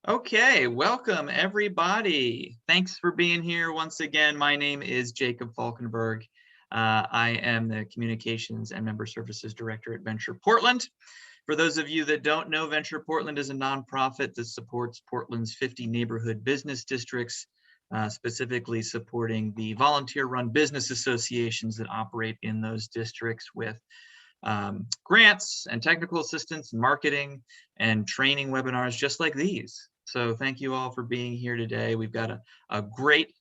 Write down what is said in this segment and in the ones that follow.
Okay, welcome everybody. Thanks for being here once again. My name is Jacob Falkenberg. I am the Communications and Member Services Director at Venture Portland. For those of you that don't know, Venture Portland is a nonprofit that supports Portland's 50 neighborhood business districts, specifically supporting the volunteer-run business associations that operate in those districts with grants and technical assistance, marketing and training webinars just like these. So thank you all for being here today. We've got a great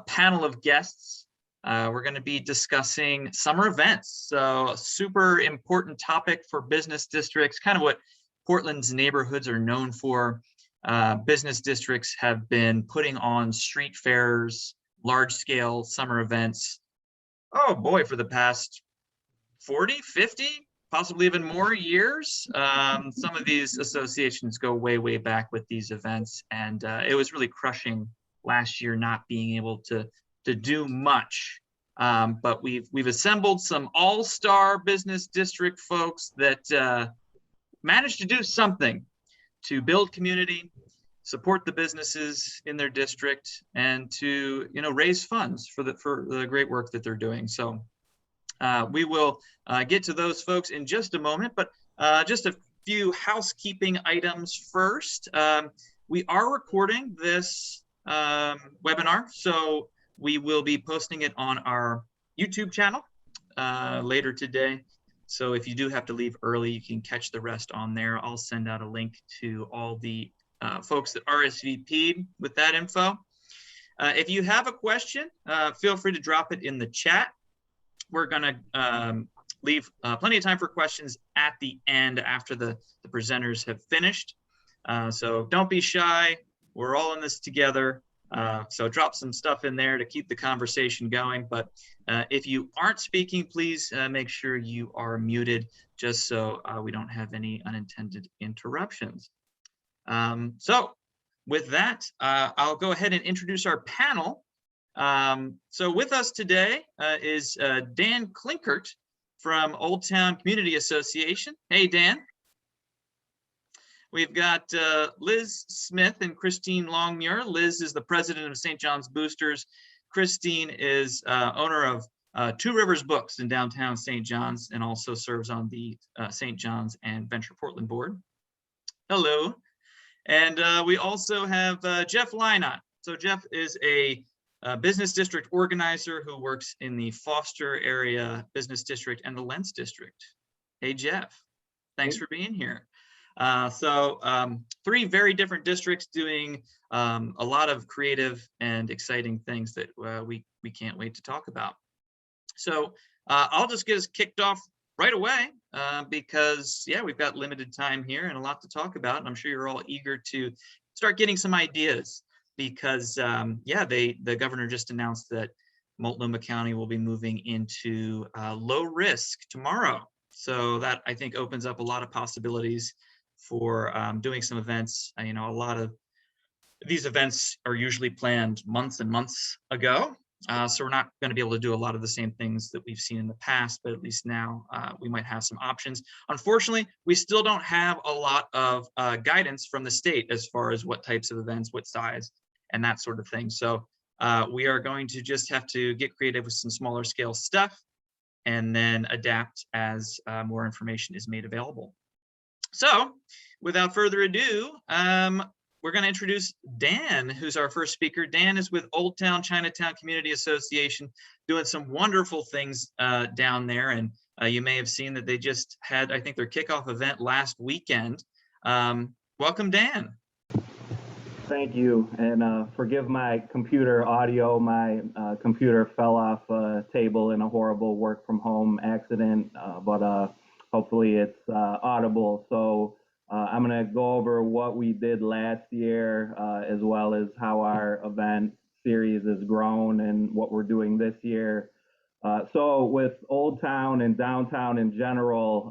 panel of guests. We're going to be discussing summer events. So a super important topic for business districts, kind of what Portland's neighborhoods are known for. Business districts have been putting on street fairs, large scale summer events. Oh boy, for the past 40, 50, possibly even more years. Some of these associations go way, way back with these events. And it was really crushing last year not being able to do much. But we've assembled some all-star business district folks that managed to do something to build community, support the businesses in their district, and to raise funds for the great work that they're doing. So we will get to those folks in just a moment, but just a few housekeeping items first. We are recording this webinar, so we will be posting it on our YouTube channel later today. So if you do have to leave early, you can catch the rest on there. I'll send out a link to all the folks that RSVP'd with that info. If you have a question, feel free to drop it in the chat. We're going to leave plenty of time for questions at the end after the presenters have finished. So don't be shy. We're all in this together. So drop some stuff in there to keep the conversation going. But if you aren't speaking, please make sure you are muted just so we don't have any unintended interruptions. So with that, I'll go ahead and introduce our panel. So with us today is Dan Klinkert from Old Town Community Association. Hey, Dan. We've got Liz Smith and Christine Longmuir. Liz is the president of St. John's Boosters. Christine is owner of Two Rivers Books in downtown St. John's and also serves on the St. John's and Venture Portland board. Hello. And we also have Jeff Lynott. So Jeff is a business district organizer who works in the Foster area business district and the Lents district. Hey, Jeff, thanks for being here. Three very different districts doing a lot of creative and exciting things that we can't wait to talk about. So I'll just get us kicked off right away because, yeah, we've got limited time here and a lot to talk about. And I'm sure you're all eager to start getting some ideas. Because the governor just announced that Multnomah County will be moving into low risk tomorrow. So that I think opens up a lot of possibilities for doing some events. A lot of these events are usually planned months and months ago. So we're not going to be able to do a lot of the same things that we've seen in the past, but at least now we might have some options. Unfortunately, we still don't have a lot of guidance from the state as far as what types of events, what size, and that sort of thing. So we are going to just have to get creative with some smaller scale stuff and then adapt as more information is made available. So without further ado, we're going to introduce Dan, who's our first speaker. Dan is with Old Town Chinatown Community Association, doing some wonderful things down there. And you may have seen that they just had, I think, their kickoff event last weekend. Welcome, Dan. Thank you, and forgive my computer audio. My computer fell off a table in a horrible work from home accident, but hopefully it's audible. So I'm gonna go over what we did last year, as well as how our event series has grown and what we're doing this year. So with Old Town and downtown in general,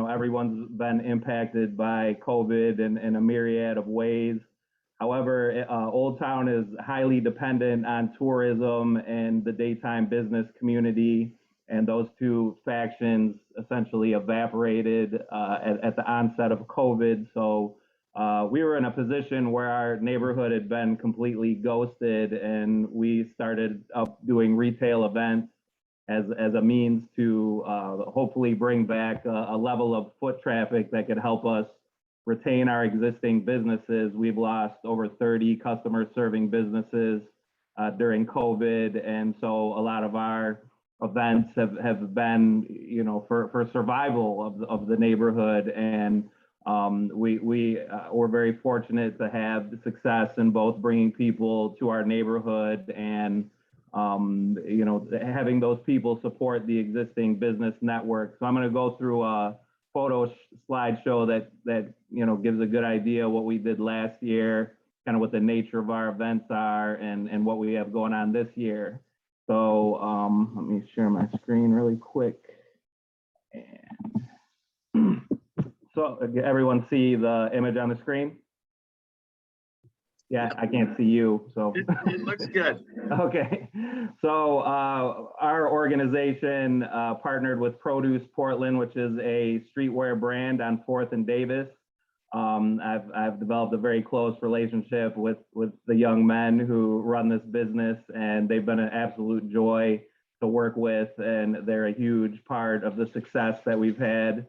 everyone's been impacted by COVID in a myriad of ways. However, Old Town is highly dependent on tourism and the daytime business community, and those two factions essentially evaporated at the onset of COVID. So we were in a position where our neighborhood had been completely ghosted, and we started up doing retail events as a means to hopefully bring back a level of foot traffic that could help us retain our existing businesses. We've lost over 30 customer serving businesses during COVID. And so a lot of our events have been, for survival of the neighborhood. And we're very fortunate to have success in both bringing people to our neighborhood and having those people support the existing business network. So I'm going to go through a photo slideshow that gives a good idea what we did last year, kind of what the nature of our events are, and what we have going on this year. So let me share my screen really quick. And so everyone see the image on the screen? Yeah, I can't see you, so. It looks good. Okay, so our organization partnered with Produce Portland, which is a streetwear brand on 4th and Davis. I've developed a very close relationship with the young men who run this business, and they've been an absolute joy to work with, and they're a huge part of the success that we've had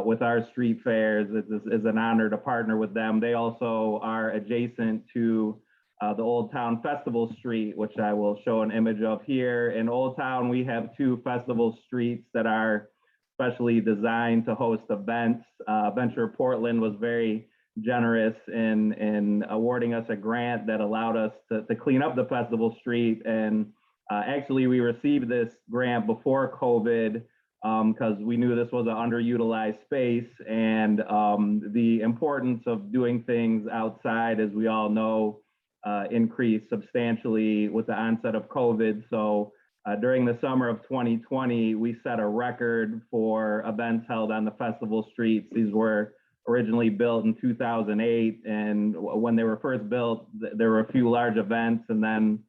with our street fairs. It's an honor to partner with them. They also are adjacent to the Old Town Festival Street, which I will show an image of here. In Old Town, we have 2 festival streets that are specially designed to host events. Venture Portland was very generous in awarding us a grant that allowed us to clean up the festival street. And actually, we received this grant before COVID because we knew this was an underutilized space, and the importance of doing things outside, as we all know, increased substantially with the onset of COVID. So during the summer of 2020, we set a record for events held on the festival streets. These were originally built in 2008, and when they were first built, there were a few large events, and then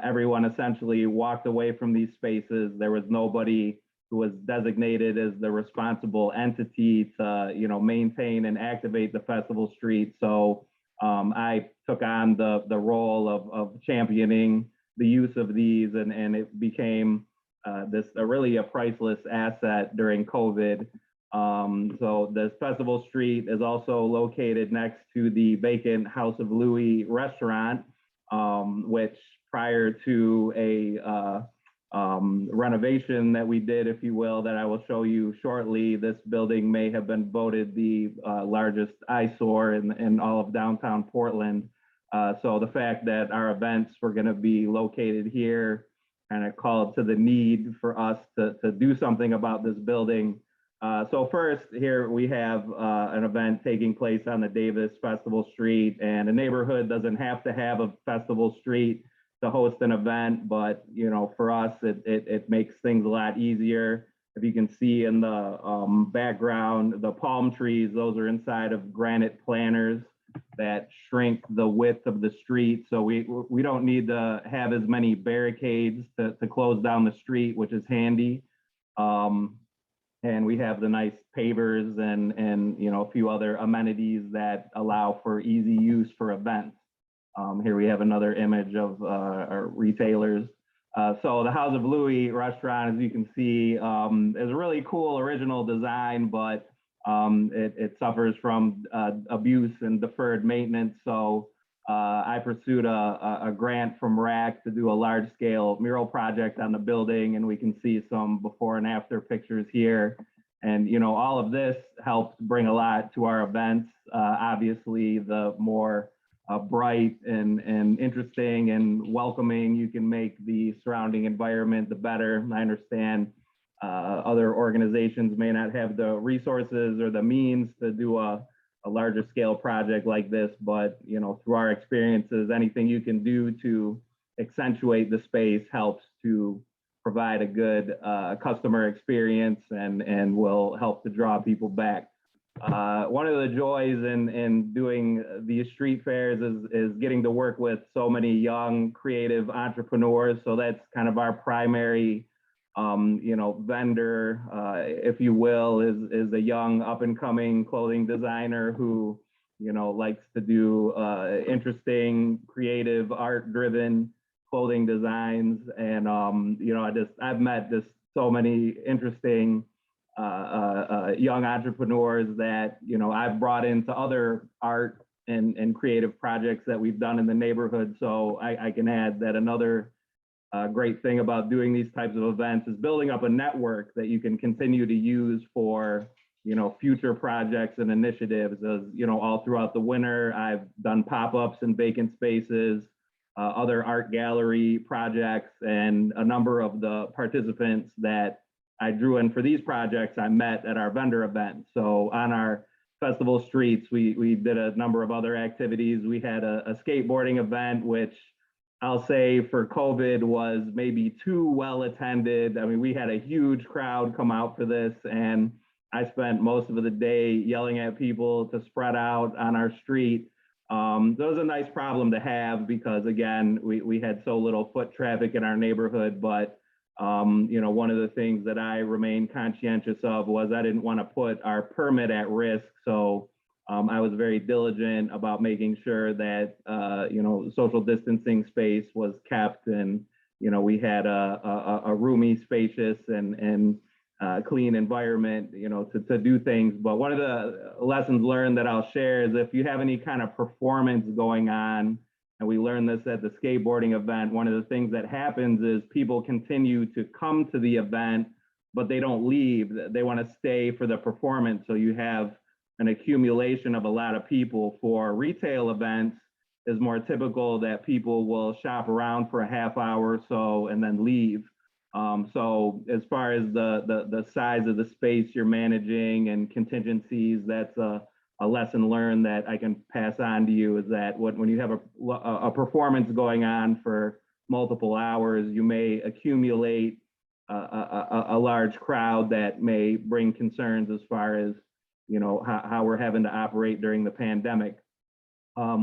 everyone essentially walked away from these spaces. There was nobody who was designated as the responsible entity to, maintain and activate the festival street. So I took on the role of championing the use of these, and it became really a priceless asset during COVID. So this festival street is also located next to the vacant House of Louis restaurant, which prior to a renovation that we did, if you will, that I will show you shortly, this building may have been voted the largest eyesore in all of downtown Portland. So the fact that our events were going to be located here kind of called to the need for us to do something about this building. So first, here we have an event taking place on the Davis Festival Street, and a neighborhood doesn't have to have a festival street to host an event, but for us, it makes things a lot easier. If you can see in the background, the palm trees, those are inside of granite planters that shrink the width of the street. So we don't need to have as many barricades to close down the street, which is handy. And we have the nice pavers and a few other amenities that allow for easy use for events. Here we have another image of our retailers. So the House of Louis restaurant, as you can see, is a really cool original design, but it suffers from abuse and deferred maintenance. So I pursued a grant from RAC to do a large scale mural project on the building, and we can see some before and after pictures here. And all of this helps bring a lot to our events. Obviously, the more bright and interesting and welcoming you can make the surrounding environment, the better. I understand other organizations may not have the resources or the means to do a larger scale project like this, but through our experiences, anything you can do to accentuate the space helps to provide a good customer experience and will help to draw people back. One of the joys in doing these street fairs is getting to work with so many young creative entrepreneurs. So that's kind of our primary vendor, if you will, is a young up and coming clothing designer who likes to do interesting, creative, art-driven clothing designs. And, I've met just so many interesting young entrepreneurs that, I've brought into other art and creative projects that we've done in the neighborhood. So I can add that another great thing about doing these types of events is building up a network that you can continue to use for, future projects and initiatives. As all throughout the winter, I've done pop-ups in vacant spaces, other art gallery projects, and a number of the participants that I drew in for these projects I met at our vendor event. So on our festival streets, we did a number of other activities. We had a skateboarding event, which I'll say for COVID was maybe too well attended. I mean, we had a huge crowd come out for this, and I spent most of the day yelling at people to spread out on our street. So it was a nice problem to have because, again, we had so little foot traffic in our neighborhood. But one of the things that I remained conscientious of was I didn't want to put our permit at risk. So I was very diligent about making sure that, social distancing space was kept, and, we had a roomy, spacious, and clean environment, to do things. But one of the lessons learned that I'll share is if you have any kind of performance going on, and we learned this at the skateboarding event, one of the things that happens is people continue to come to the event, but they don't leave. They want to stay for the performance. So you have an accumulation of a lot of people. For retail events, is more typical that people will shop around for a half hour or so and then leave. So as far as the size of the space you're managing and contingencies, that's a lesson learned that I can pass on to you, is that when you have a performance going on for multiple hours, you may accumulate a large crowd that may bring concerns as far as how we're having to operate during the pandemic.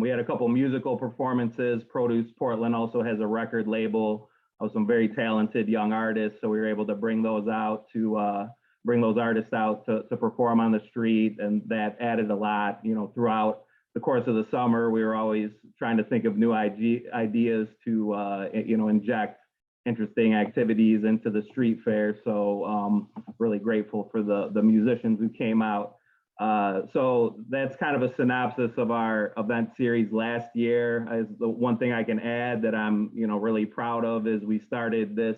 We had a couple musical performances. Produce Portland also has a record label of some very talented young artists, so we were able to bring those out to bring those artists out to perform on the street, and that added a lot. Throughout the course of the summer, we were always trying to think of new ideas to inject interesting activities into the street fair. So really grateful for the musicians who came out. So that's kind of a synopsis of our event series last year. The one thing I can add that I'm really proud of is we started this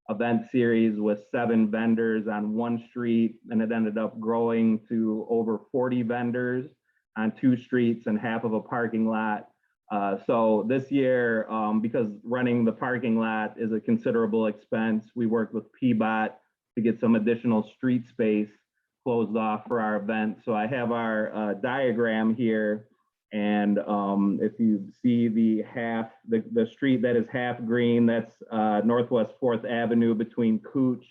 event series with 7 vendors on one street, and it ended up growing to over 40 vendors on 2 streets and half of a parking lot. So this year, because running the parking lot is a considerable expense, we worked with PBOT to get some additional street space closed off for our event. So I have our diagram here, and if you see the street that is half green, that's Northwest 4th Avenue between Cooch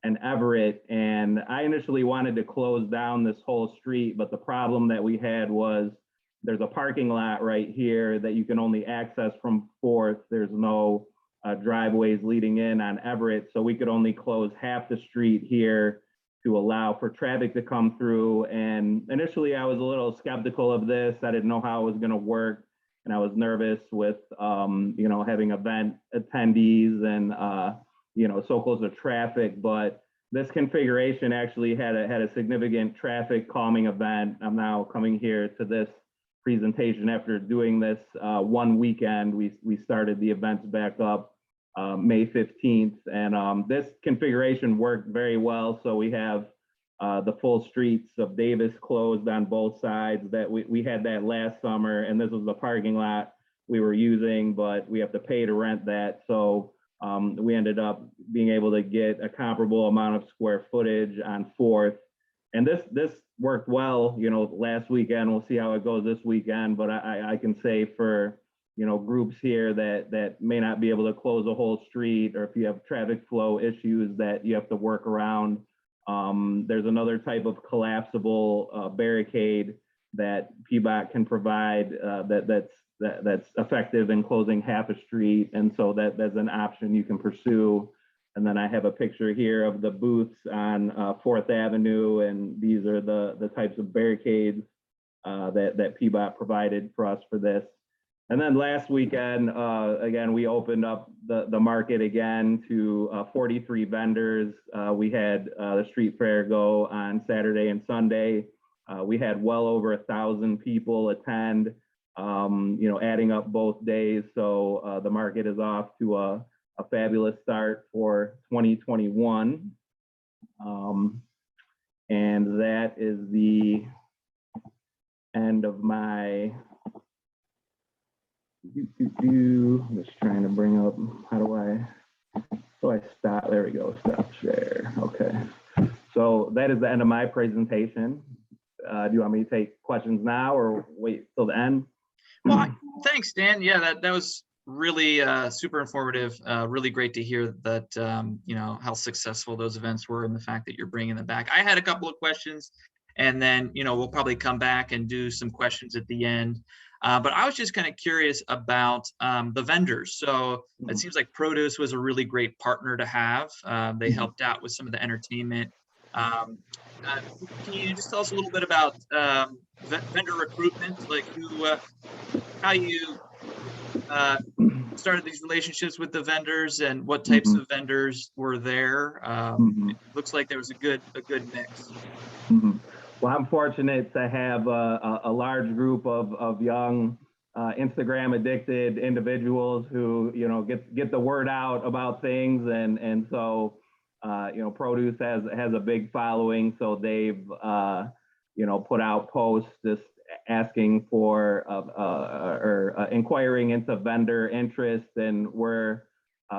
and Everett. And I initially wanted to close down this whole street, but the problem that we had was there's a parking lot right here that you can only access from 4th. There's no driveways leading in on Everett, so we could only close half the street here to allow for traffic to come through. And initially I was a little skeptical of this. I didn't know how it was going to work, and I was nervous with having event attendees and so close to traffic. But this configuration actually had a significant traffic calming event. I'm now coming here to this presentation after doing this one weekend. We started the events back up May 15th, and this configuration worked very well. So we have the full streets of Davis closed on both sides. That we had that last summer, and this was the parking lot we were using, but we have to pay to rent that. So we ended up being able to get a comparable amount of square footage on 4th. And this worked well, last weekend. We'll see how it goes this weekend, but I can say for groups here that may not be able to close a whole street, or if you have traffic flow issues that you have to work around, there's another type of collapsible barricade that PBOT can provide that's effective in closing half a street, and so that's an option you can pursue. And then I have a picture here of the booths on 4th Avenue, and these are the types of barricades that PBOT provided for us for this. And then last weekend, again, we opened up the market again to 43 vendors. We had the street fair go on Saturday and Sunday. We had well over 1,000 people attend, adding up both days. So the market is off to a fabulous start for 2021. And that is the end of my I'm just trying to bring up, how do I stop? There we go, stop share. Okay. So that is the end of my presentation. Do you want me to take questions now or wait till the end? Well, thanks, Dan. Yeah, that was really super informative. Really great to hear that, how successful those events were and the fact that you're bringing them back. I had a couple of questions, and then, we'll probably come back and do some questions at the end. But I was just kind of curious about the vendors. So it seems like Produce was a really great partner to have. They helped out with some of the entertainment. Can you just tell us a little bit about vendor recruitment, like how you started these relationships with the vendors and what types of vendors were there? It looks like there was a good mix. Well, I'm fortunate to have a large group of young Instagram addicted individuals who, get the word out about things. And so, Produce has a big following. So they've, put out posts just asking for or inquiring into vendor interest, and we're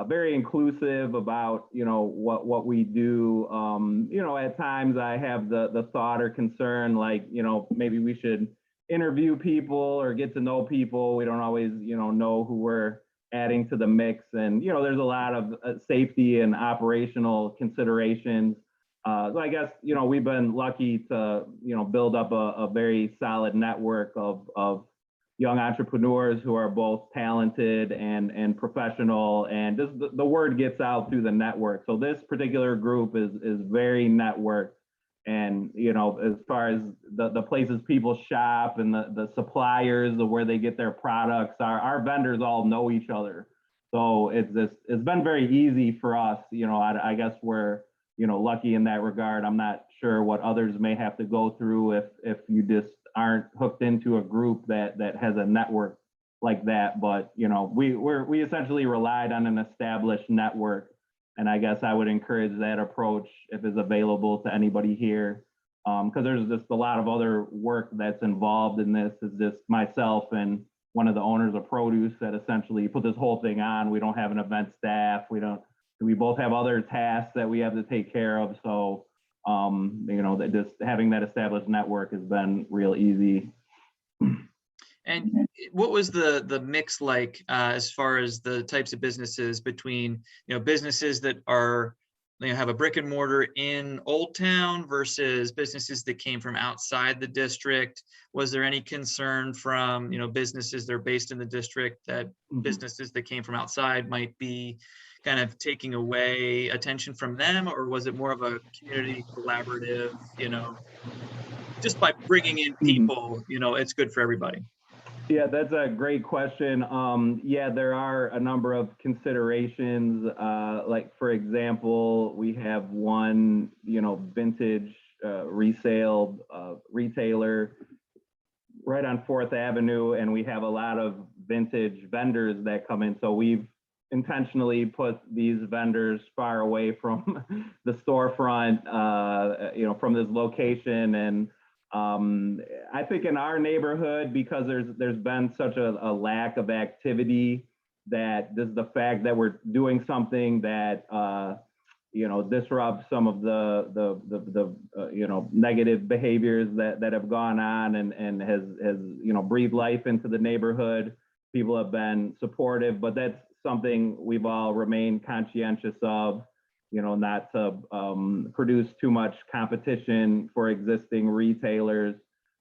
very inclusive about what we do. At times I have the thought or concern, like, maybe we should interview people or get to know people. We don't always know who we're adding to the mix, and there's a lot of safety and operational considerations. So I guess we've been lucky to build up a very solid network of young entrepreneurs who are both talented and professional, and just the word gets out through the network. So this particular group is very networked, and as far as the places people shop and the suppliers of where they get their products, our vendors all know each other. So it's been very easy for us. I guess we're lucky in that regard. I'm not sure what others may have to go through if you just aren't hooked into a group that has a network like that. But we essentially relied on an established network, and I guess I would encourage that approach if it's available to anybody here, because there's just a lot of other work that's involved in this. It's just myself and one of the owners of Produce that essentially put this whole thing on. We don't have an event staff. We both have other tasks that we have to take care of. So, that just having that established network has been real easy. And what was the mix like as far as the types of businesses between, businesses that are, have a brick and mortar in Old Town versus businesses that came from outside the district? Was there any concern from, businesses that are based in the district that businesses that came from outside might be kind of taking away attention from them, or was it more of a community collaborative, just by bringing in people, it's good for everybody? Yeah, that's a great question. There are a number of considerations. Like, for example, we have one, vintage resale retailer right on 4th Avenue, and we have a lot of vintage vendors that come in. So we've intentionally put these vendors far away from the storefront, from this location. And I think in our neighborhood, because there's been such a lack of activity, that this is the fact that we're doing something that disrupts some of the negative behaviors that have gone on and has breathed life into the neighborhood. People have been supportive, but that's something we've all remained conscientious of, not to produce too much competition for existing retailers.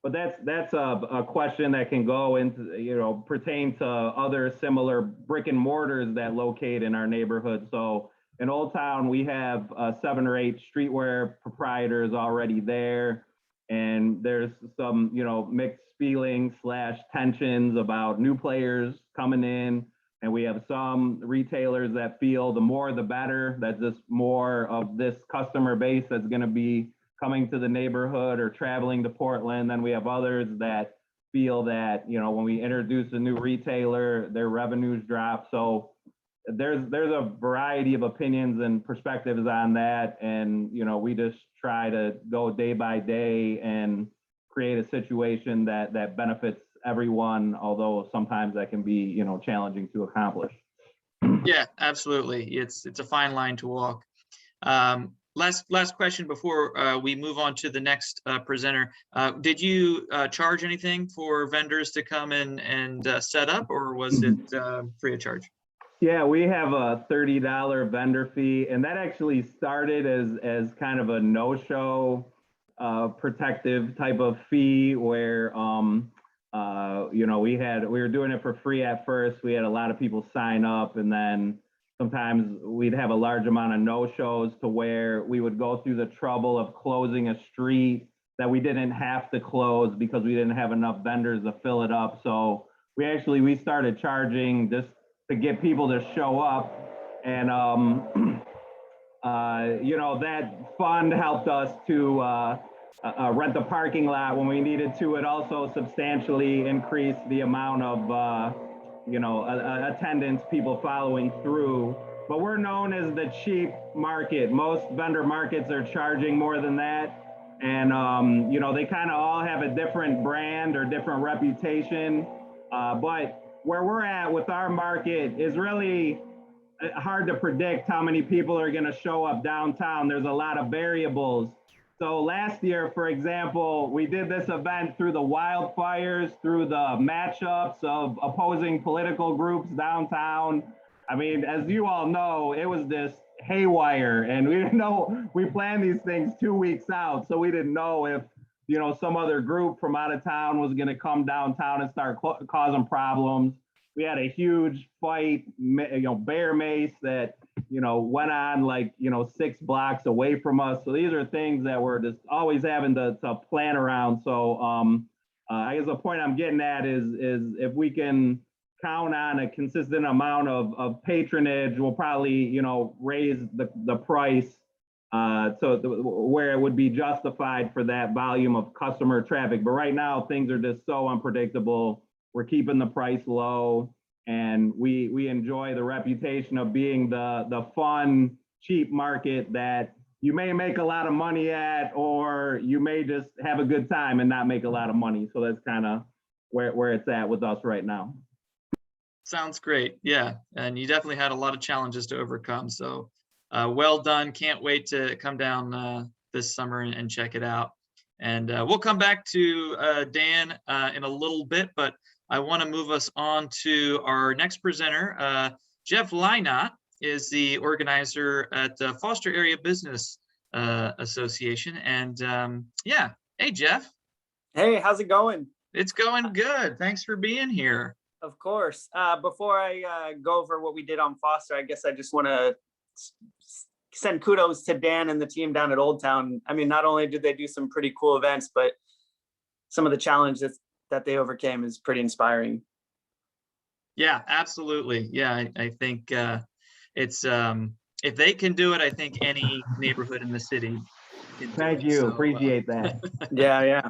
But that's a question that can go into, pertain to other similar brick and mortars that locate in our neighborhood. So in Old Town, we have 7 or 8 streetwear proprietors already there. And there's some, mixed feelings / tensions about new players coming in. And we have some retailers that feel the more the better, that just more of this customer base that's going to be coming to the neighborhood or traveling to Portland. Then we have others that feel that, when we introduce a new retailer, their revenues drop. So there's a variety of opinions and perspectives on that. And, we just try to go day by day and create a situation that benefits everyone, although sometimes that can be, challenging to accomplish. Yeah, absolutely. It's a fine line to walk. Last question before we move on to the next presenter. Did you charge anything for vendors to come in and set up, or was it free of charge? Yeah, we have a $30 vendor fee, and that actually started as kind of a no-show protective type of fee where we were doing it for free at first. We had a lot of people sign up, and then sometimes we'd have a large amount of no-shows to where we would go through the trouble of closing a street that we didn't have to close because we didn't have enough vendors to fill it up. So we started charging just to get people to show up. And, that fund helped us to rent the parking lot when we needed to. It also substantially increased the amount of, attendance, people following through. But we're known as the cheap market. Most vendor markets are charging more than that. And, they kind of all have a different brand or different reputation. But where we're at with our market is really hard to predict how many people are going to show up downtown. There's a lot of variables. So last year, for example, we did this event through the wildfires, through the matchups of opposing political groups downtown. I mean, as you all know, it was this haywire, and we didn't know, we planned these things 2 weeks out. So we didn't know if, some other group from out of town was going to come downtown and start causing problems. We had a huge fight, bear mace that, went on 6 blocks away from us. So these are things that we're just always having to plan around. So I guess the point I'm getting at is if we can count on a consistent amount of patronage, we'll probably, raise the price where it would be justified for that volume of customer traffic. But right now, things are just so unpredictable. We're keeping the price low, and we enjoy the reputation of being the fun, cheap market that you may make a lot of money at, or you may just have a good time and not make a lot of money. So that's kind of where it's at with us right now. Sounds great. Yeah, and you definitely had a lot of challenges to overcome. So well done. Can't wait to come down this summer and check it out. And we'll come back to Dan in a little bit, but I want to move us on to our next presenter. Jeff Lina is the organizer at the Foster Area Business Association. And hey, Jeff. Hey, how's it going? It's going good. Thanks for being here. Of course. Before I go over what we did on Foster, I guess I just want to send kudos to Dan and the team down at Old Town. I mean, not only did they do some pretty cool events, but some of the challenges that they overcame is pretty inspiring. Yeah, absolutely. Yeah, I think it's if they can do it, I think any neighborhood in the city can do Thank it. you. So, appreciate that. Yeah.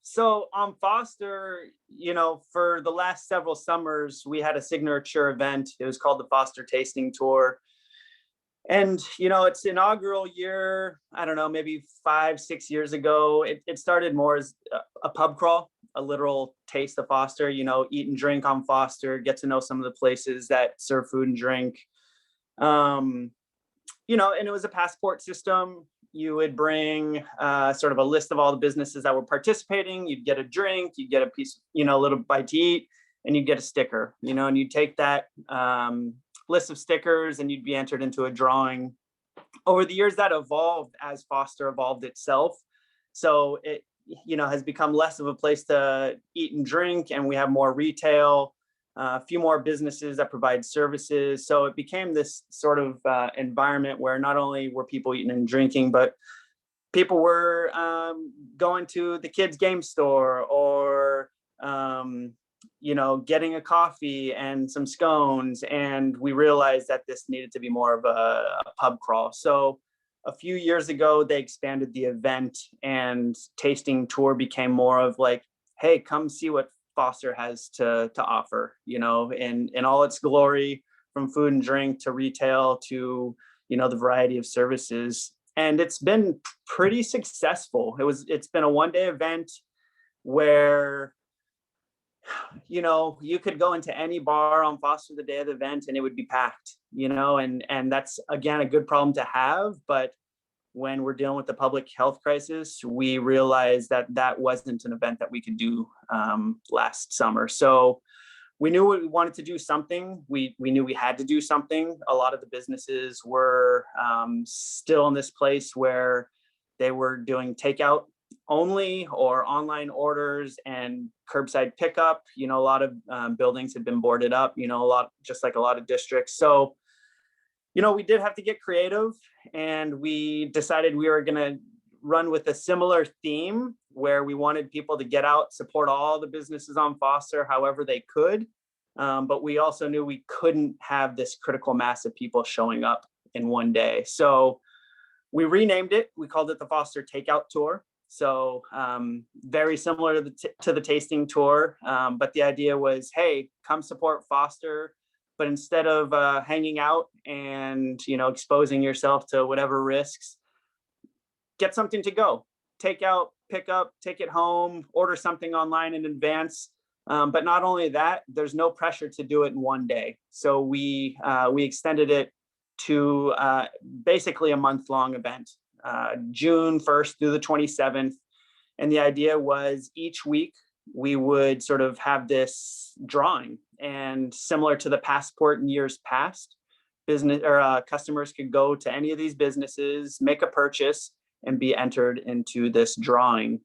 So on Foster, for the last several summers, we had a signature event. It was called the Foster Tasting Tour. And, its inaugural year, I don't know, maybe 5-6 years ago, it started more as a pub crawl, a literal taste of Foster, eat and drink on Foster, get to know some of the places that serve food and drink. And it was a passport system. You would bring sort of a list of all the businesses that were participating. You'd get a drink, you'd get a piece, a little bite to eat, and you'd get a sticker, and you'd take that list of stickers and you'd be entered into a drawing. Over the years, that evolved as Foster evolved itself. So it, has become less of a place to eat and drink, and we have more retail, a few more businesses that provide services. So it became this sort of environment where not only were people eating and drinking, but people were going to the kids' game store or getting a coffee and some scones, and we realized that this needed to be more of a pub crawl. So a few years ago, they expanded the event, and tasting tour became more of like, hey, come see what Foster has to offer, in all its glory, from food and drink to retail to, the variety of services. And it's been pretty successful. It's been a one-day event where, you could go into any bar on Foster the day of the event and it would be packed, and that's, again, a good problem to have. But when we're dealing with the public health crisis, we realized that that wasn't an event that we could do last summer. So we knew we wanted to do something. We knew we had to do something. A lot of the businesses were still in this place where they were doing takeout only or online orders and curbside pickup. A lot of buildings had been boarded up, just like a lot of districts. So, we did have to get creative, and we decided we were going to run with a similar theme where we wanted people to get out, support all the businesses on Foster however they could. But we also knew we couldn't have this critical mass of people showing up in one day. So we renamed it. We called it the Foster Takeout Tour. So very similar to the tasting tour. But the idea was, hey, come support Foster. But instead of hanging out and, exposing yourself to whatever risks, get something to go. Take out, pick up, take it home, order something online in advance. But not only that, there's no pressure to do it in one day. So we extended it to basically a month-long event, June 1st through the 27th. And the idea was each week we would sort of have this drawing, and similar to the passport in years past, customers could go to any of these businesses, make a purchase, and be entered into this drawing.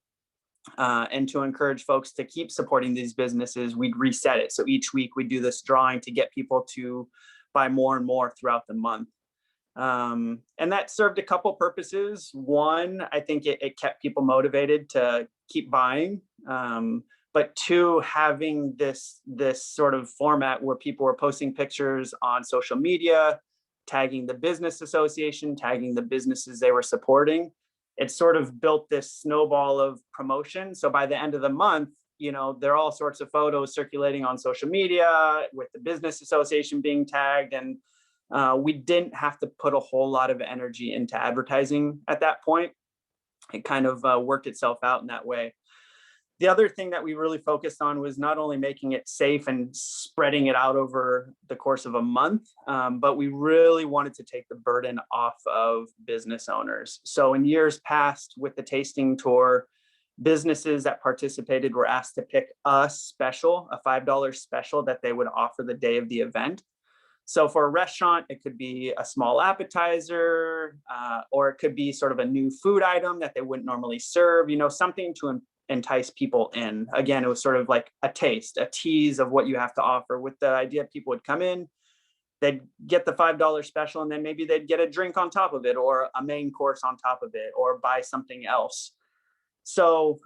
And to encourage folks to keep supporting these businesses, we'd reset it. So each week we do this drawing to get people to buy more and more throughout the month. And that served a couple purposes. One, I think it kept people motivated to keep buying. But two, having this sort of format where people were posting pictures on social media, tagging the business association, tagging the businesses they were supporting, it sort of built this snowball of promotion. So by the end of the month, there are all sorts of photos circulating on social media with the business association being tagged. And we didn't have to put a whole lot of energy into advertising at that point. It kind of worked itself out in that way. The other thing that we really focused on was not only making it safe and spreading it out over the course of a month, but we really wanted to take the burden off of business owners. So in years past with the tasting tour, businesses that participated were asked to pick a special, a $5 special that they would offer the day of the event. So for a restaurant, it could be a small appetizer, or it could be sort of a new food item that they wouldn't normally serve, something to entice people in. Again, it was sort of like a taste, a tease of what you have to offer, with the idea people would come in, they'd get the $5 special, and then maybe they'd get a drink on top of it, or a main course on top of it, or buy something else. So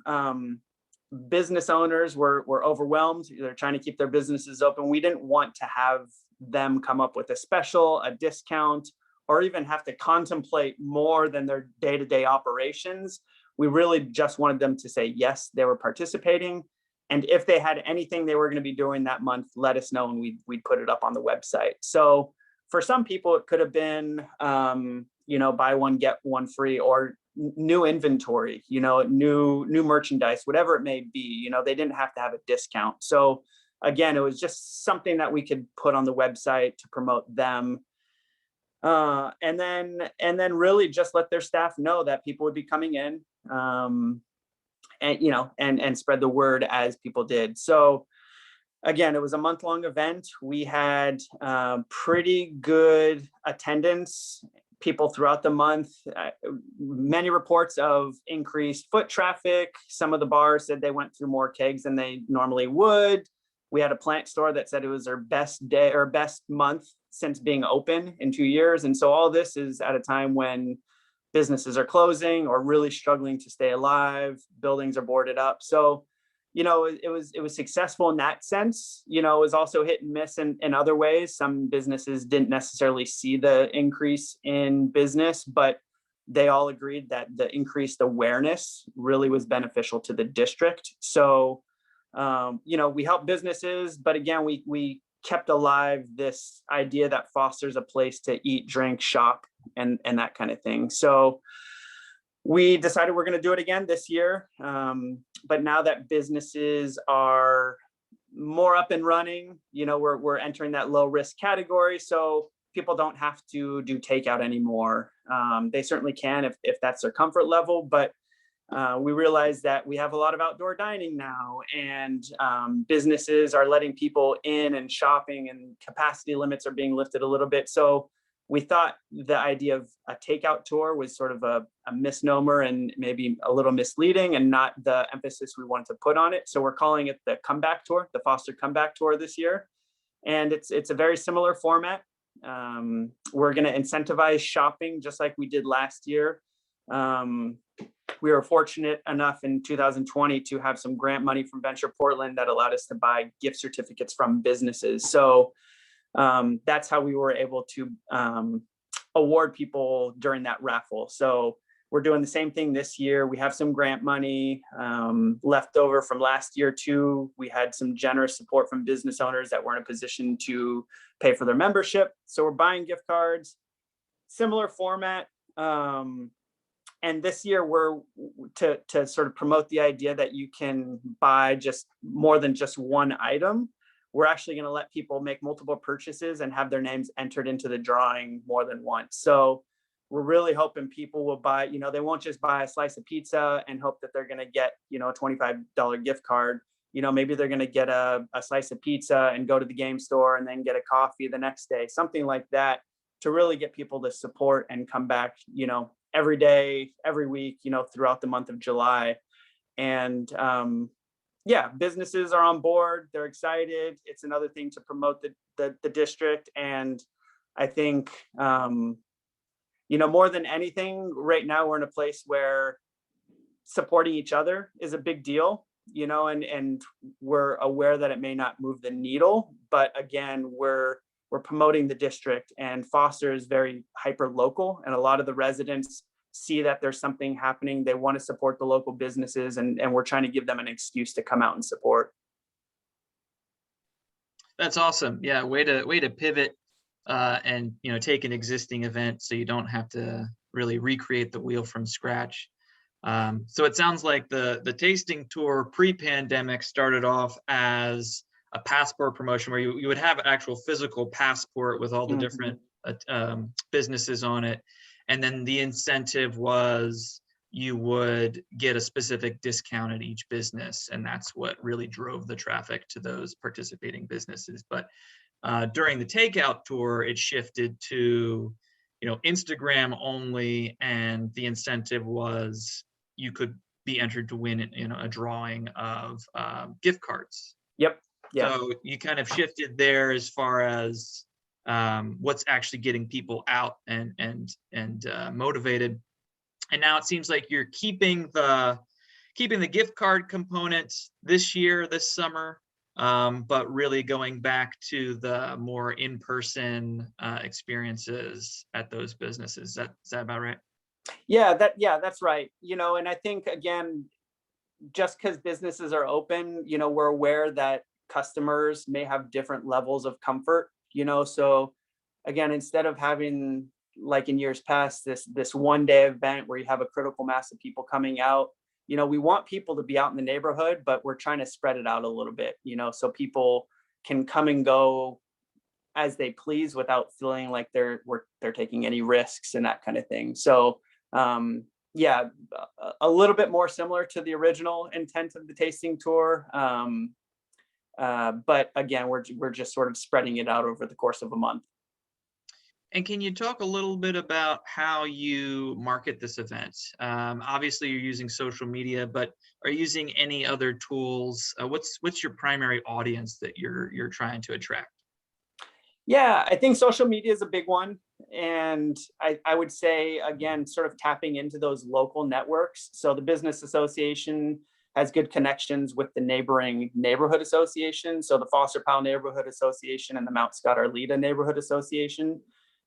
business owners were overwhelmed. They're trying to keep their businesses open. We didn't want to have them come up with a special, a discount, or even have to contemplate more than their day-to-day operations. We really just wanted them to say, yes, they were participating. And if they had anything they were going to be doing that month, let us know, and we'd put it up on the website. So for some people, it could have been, buy one, get one free, or new inventory, new merchandise, whatever it may be. They didn't have to have a discount. So again, it was just something that we could put on the website to promote them. And then really just let their staff know that people would be coming in, and spread the word as people did. So again, it was a month-long event. We had pretty good attendance, people throughout the month, many reports of increased foot traffic. Some of the bars said they went through more kegs than they normally would. We had a plant store that said it was their best day or best month since being open in 2 years. And so all this is at a time when businesses are closing or really struggling to stay alive. Buildings are boarded up. So, it was successful in that sense. It was also hit and miss in other ways. Some businesses didn't necessarily see the increase in business, but they all agreed that the increased awareness really was beneficial to the district. So, we helped businesses, but again, we kept alive this idea that Foster's a place to eat, drink, shop, and that kind of thing. So we decided we're going to do it again this year. But now that businesses are more up and running, we're entering that low risk category. So people don't have to do takeout anymore. They certainly can if that's their comfort level, but we realize that we have a lot of outdoor dining now, and businesses are letting people in and shopping, and capacity limits are being lifted a little bit. So we thought the idea of a takeout tour was sort of a misnomer and maybe a little misleading, and not the emphasis we wanted to put on it. So we're calling it the Comeback Tour, the Foster Comeback Tour this year. And it's a very similar format. We're going to incentivize shopping just like we did last year. We were fortunate enough in 2020 to have some grant money from Venture Portland that allowed us to buy gift certificates from businesses. So that's how we were able to award people during that raffle. So we're doing the same thing this year. We have some grant money left over from last year too. We had some generous support from business owners that were in a position to pay for their membership. So we're buying gift cards, similar format. And this year we're to sort of promote the idea that you can buy just more than just one item. We're actually going to let people make multiple purchases and have their names entered into the drawing more than once. So we're really hoping people will buy, they won't just buy a slice of pizza and hope that they're going to get, a $25 gift card. Maybe they're going to get a slice of pizza and go to the game store and then get a coffee the next day, something like that, to really get people to support and come back, every day, every week, throughout the month of July. And businesses are on board. They're excited. It's another thing to promote the district. And I think, more than anything, right now we're in a place where supporting each other is a big deal, and we're aware that it may not move the needle, but again, we're promoting the district, and Foster is very hyper local, and a lot of the residents see that there's something happening. They want to support the local businesses, and we're trying to give them an excuse to come out and support. That's awesome. Yeah, way to pivot and take an existing event so you don't have to really recreate the wheel from scratch. So it sounds like the tasting tour pre-pandemic started off as a passport promotion where you would have an actual physical passport with all the different businesses on it. And then the incentive was you would get a specific discount at each business. And that's what really drove the traffic to those participating businesses. But during the takeout tour, it shifted to, Instagram only. And the incentive was you could be entered to win, a drawing of gift cards. Yep. Yeah. So you kind of shifted there as far as what's actually getting people out and motivated. And now it seems like you're keeping the gift card component this summer, but really going back to the more in-person experiences at those businesses. Is that about right? Yeah, that's right. And I think, again, just because businesses are open, we're aware that customers may have different levels of comfort, so again, instead of having, like in years past, this one day event where you have a critical mass of people coming out, we want people to be out in the neighborhood, but we're trying to spread it out a little bit, so people can come and go as they please without feeling like they're taking any risks and that kind of thing. So a little bit more similar to the original intent of the tasting tour. But again, we're just sort of spreading it out over the course of a month. And can you talk a little bit about how you market this event? Obviously, you're using social media, but are you using any other tools? What's your primary audience that you're trying to attract? Yeah, I think social media is a big one. And I would say, again, sort of tapping into those local networks. So the business association has good connections with the neighboring neighborhood association. So the Foster Powell Neighborhood Association and the Mount Scott Arleta Neighborhood Association.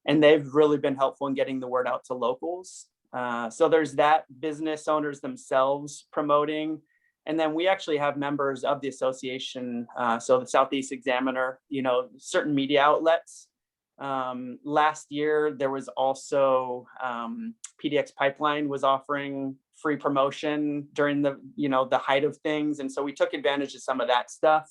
And they've really been helpful in getting the word out to locals. So there's that, business owners themselves promoting. And then we actually have members of the association. So the Southeast Examiner, certain media outlets. Last year, there was also PDX Pipeline was offering free promotion during the height of things. And so we took advantage of some of that stuff.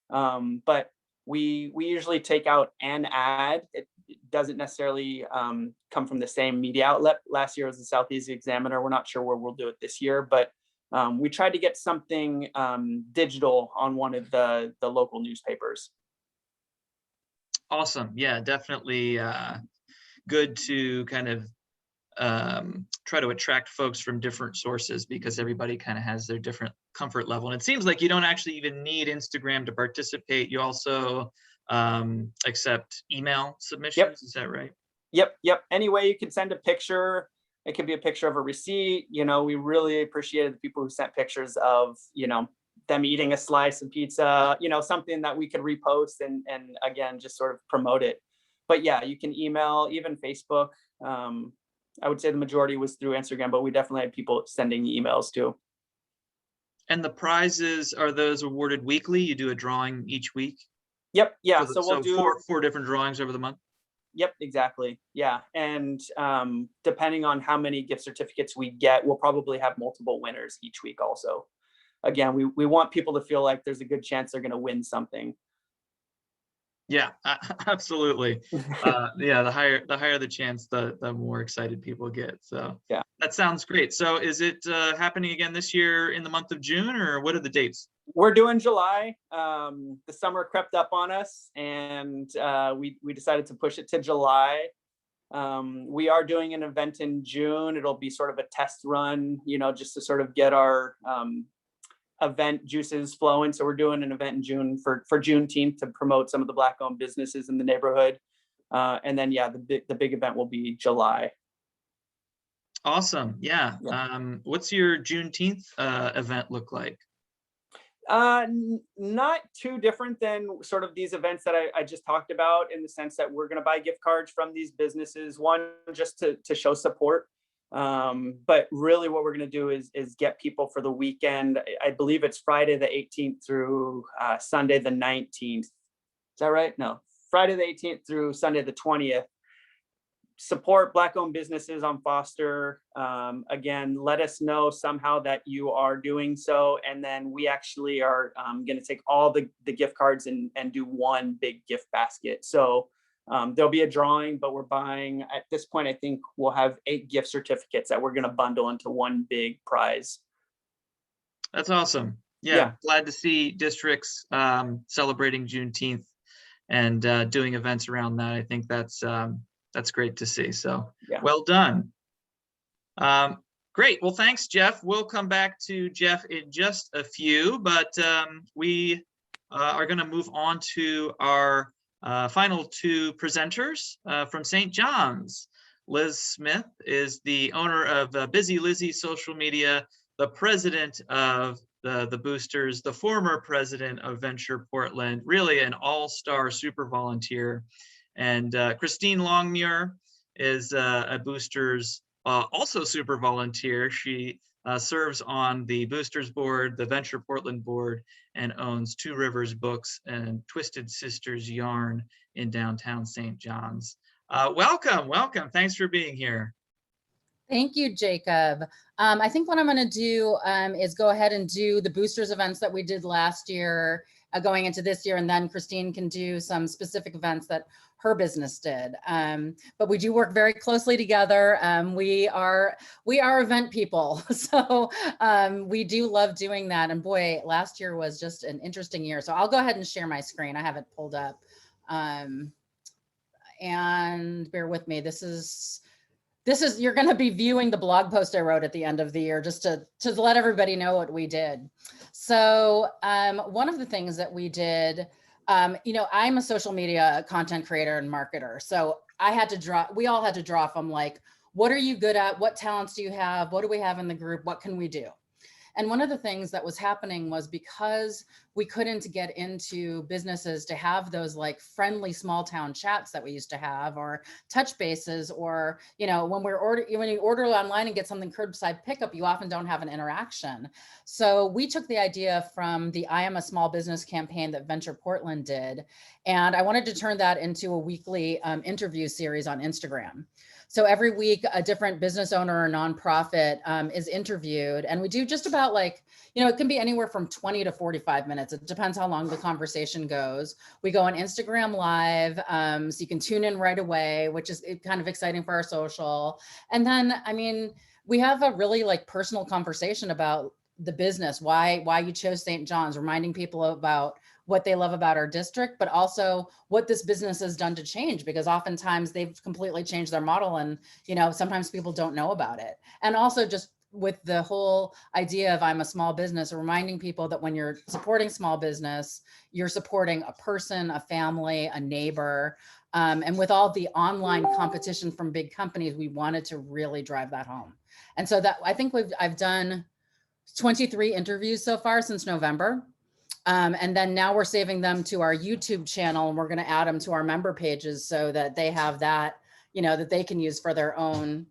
But we usually take out an ad. It doesn't necessarily come from the same media outlet. Last year was the Southeast Examiner. We're not sure where we'll do it this year, but we tried to get something digital on one of the local newspapers. Awesome. Yeah, definitely good to kind of try to attract folks from different sources, because everybody kind of has their different comfort level. And it seems like you don't actually even need Instagram to participate. You also accept email submissions. Yep. Is that right? Yep. Any way you can send a picture. It could be a picture of a receipt. We really appreciated the people who sent pictures of, them eating a slice of pizza, something that we could repost and again, just sort of promote it. But yeah, you can email, even Facebook. I would say the majority was through Instagram, but we definitely had people sending emails too. And the prizes, are those awarded weekly? You do a drawing each week? Yep. Yeah. So we'll do four different drawings over the month? Yep, exactly. Yeah. And depending on how many gift certificates we get, we'll probably have multiple winners each week also. Again, we want people to feel like there's a good chance they're going to win something. Yeah, absolutely. Yeah, the higher the chance, the more excited people get. So yeah, that sounds great. So is it happening again this year in the month of June, or what are the dates? We're doing July. The summer crept up on us, and we decided to push it to July. We are doing an event in June. It'll be sort of a test run, just to sort of get our event juices flowing. So we're doing an event in June for Juneteenth to promote some of the Black-owned businesses in the neighborhood. And then, yeah, the big event will be July. Awesome. Yeah. What's your Juneteenth event look like? Not too different than sort of these events that I just talked about, in the sense that we're going to buy gift cards from these businesses, one, just to show support. But really what we're going to do is get people for the weekend. I believe it's Friday the 18th through Sunday the 19th. Is that right? No, Friday the 18th through Sunday the 20th. Support Black-owned businesses on Foster. Again, let us know somehow that you are doing so. And then we actually are going to take all the gift cards and do one big gift basket. So there'll be a drawing, but we're buying, at this point, I think we'll have 8 gift certificates that we're going to bundle into one big prize. That's awesome. Yeah. Glad to see districts celebrating Juneteenth and doing events around that. I think that's great to see. So yeah. Well done. Great. Well, thanks, Jeff. We'll come back to Jeff in just a few, but we are going to move on to our final 2 presenters from St. John's. Liz Smith is the owner of Busy Lizzie Social Media, the president of the Boosters, the former president of Venture Portland, really an all-star super volunteer. And Christine Longmuir is a Boosters also super volunteer. She serves on the Boosters board, the Venture Portland board, and owns Two Rivers Books and Twisted Sisters Yarn in downtown St. John's. Welcome. Thanks for being here. Thank you, Jacob. I think what I'm going to do is go ahead and do the Boosters events that we did last year going into this year, and then Christine can do some specific events that her business did. But we do work very closely together. We are event people, so we do love doing that. And boy, last year was just an interesting year. So I'll go ahead and share my screen. I have it pulled up, and bear with me. This is you're going to be viewing the blog post I wrote at the end of the year, just to let everybody know what we did. So one of the things that we did I'm a social media content creator and marketer. So we all had to draw from like, what are you good at? What talents do you have? What do we have in the group? What can we do? And one of the things that was happening was because we couldn't get into businesses to have those like friendly small town chats that we used to have, or touch bases, or, when you order online and get something curbside pickup, you often don't have an interaction. So we took the idea from the I Am a Small Business campaign that Venture Portland did. And I wanted to turn that into a weekly interview series on Instagram. So every week, a different business owner or nonprofit is interviewed, and we do just about it can be anywhere from 20 to 45 minutes. It depends how long the conversation goes. We go on Instagram Live, so you can tune in right away, which is kind of exciting for our social. And then, we have a really personal conversation about the business, why you chose St. John's, reminding people about what they love about our district, but also what this business has done to change, because oftentimes they've completely changed their model, and sometimes people don't know about it. And also just with the whole idea of I'm a small business, reminding people that when you're supporting small business, you're supporting a person, a family, a neighbor. And with all the online competition from big companies, we wanted to really drive that home. And so that I think I've done 23 interviews so far since November. And then now we're saving them to our YouTube channel, and we're going to add them to our member pages so that they have that, that they can use for their own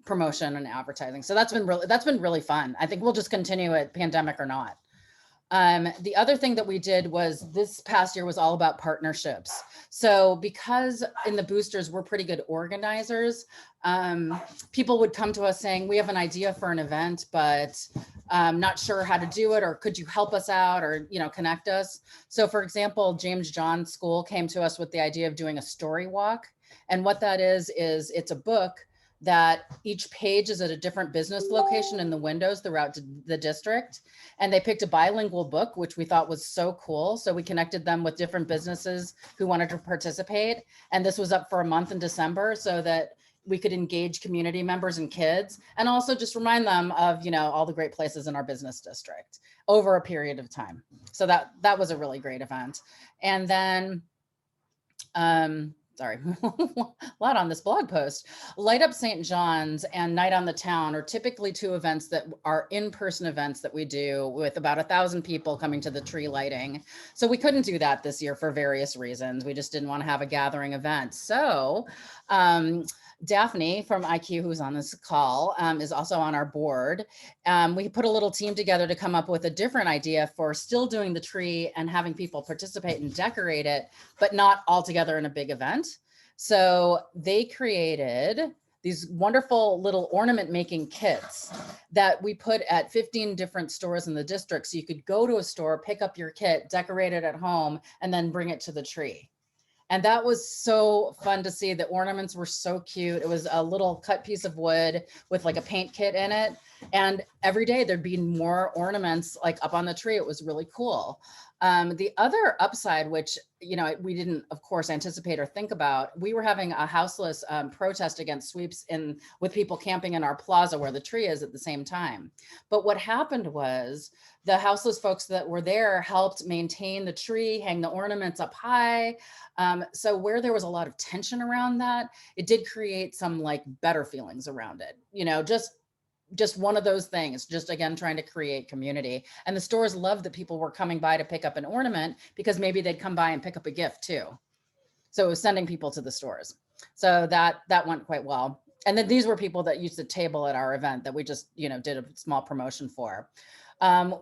promotion and advertising. So that's been really fun. I think we'll just continue it, pandemic or not. The other thing that we did was this past year was all about partnerships. So because in the boosters, we're pretty good organizers, people would come to us saying, we have an idea for an event, but not sure how to do it, or could you help us out, or, connect us. So for example, James John School came to us with the idea of doing a story walk. And what that is it's a book that each page is at a different business location in the windows throughout the district. And they picked a bilingual book, which we thought was so cool. So we connected them with different businesses who wanted to participate. And this was up for a month in December so that we could engage community members and kids, and also just remind them of, all the great places in our business district over a period of time. So that was a really great event. And then, sorry, a lot on this blog post. Light Up St. John's and Night on the Town are typically two events that are in-person events that we do with about 1,000 people coming to the tree lighting. So we couldn't do that this year for various reasons. We just didn't want to have a gathering event. So Daphne from IQ, who's on this call, is also on our board. We put a little team together to come up with a different idea for still doing the tree and having people participate and decorate it, but not all together in a big event. So they created these wonderful little ornament making kits that we put at 15 different stores in the district. So you could go to a store, pick up your kit, decorate it at home, and then bring it to the tree. And that was so fun to see. The ornaments were so cute. It was a little cut piece of wood with a paint kit in it. And every day there'd be more ornaments up on the tree. It was really cool. The other upside, which, we didn't, of course, anticipate or think about, we were having a houseless protest against sweeps with people camping in our plaza where the tree is at the same time. But what happened was the houseless folks that were there helped maintain the tree, hang the ornaments up high. So where there was a lot of tension around that, it did create some better feelings around it, just one of those things, just again, trying to create community. And the stores loved that people were coming by to pick up an ornament, because maybe they'd come by and pick up a gift too. So it was sending people to the stores. So that went quite well. And then these were people that used to table at our event that we just, did a small promotion for.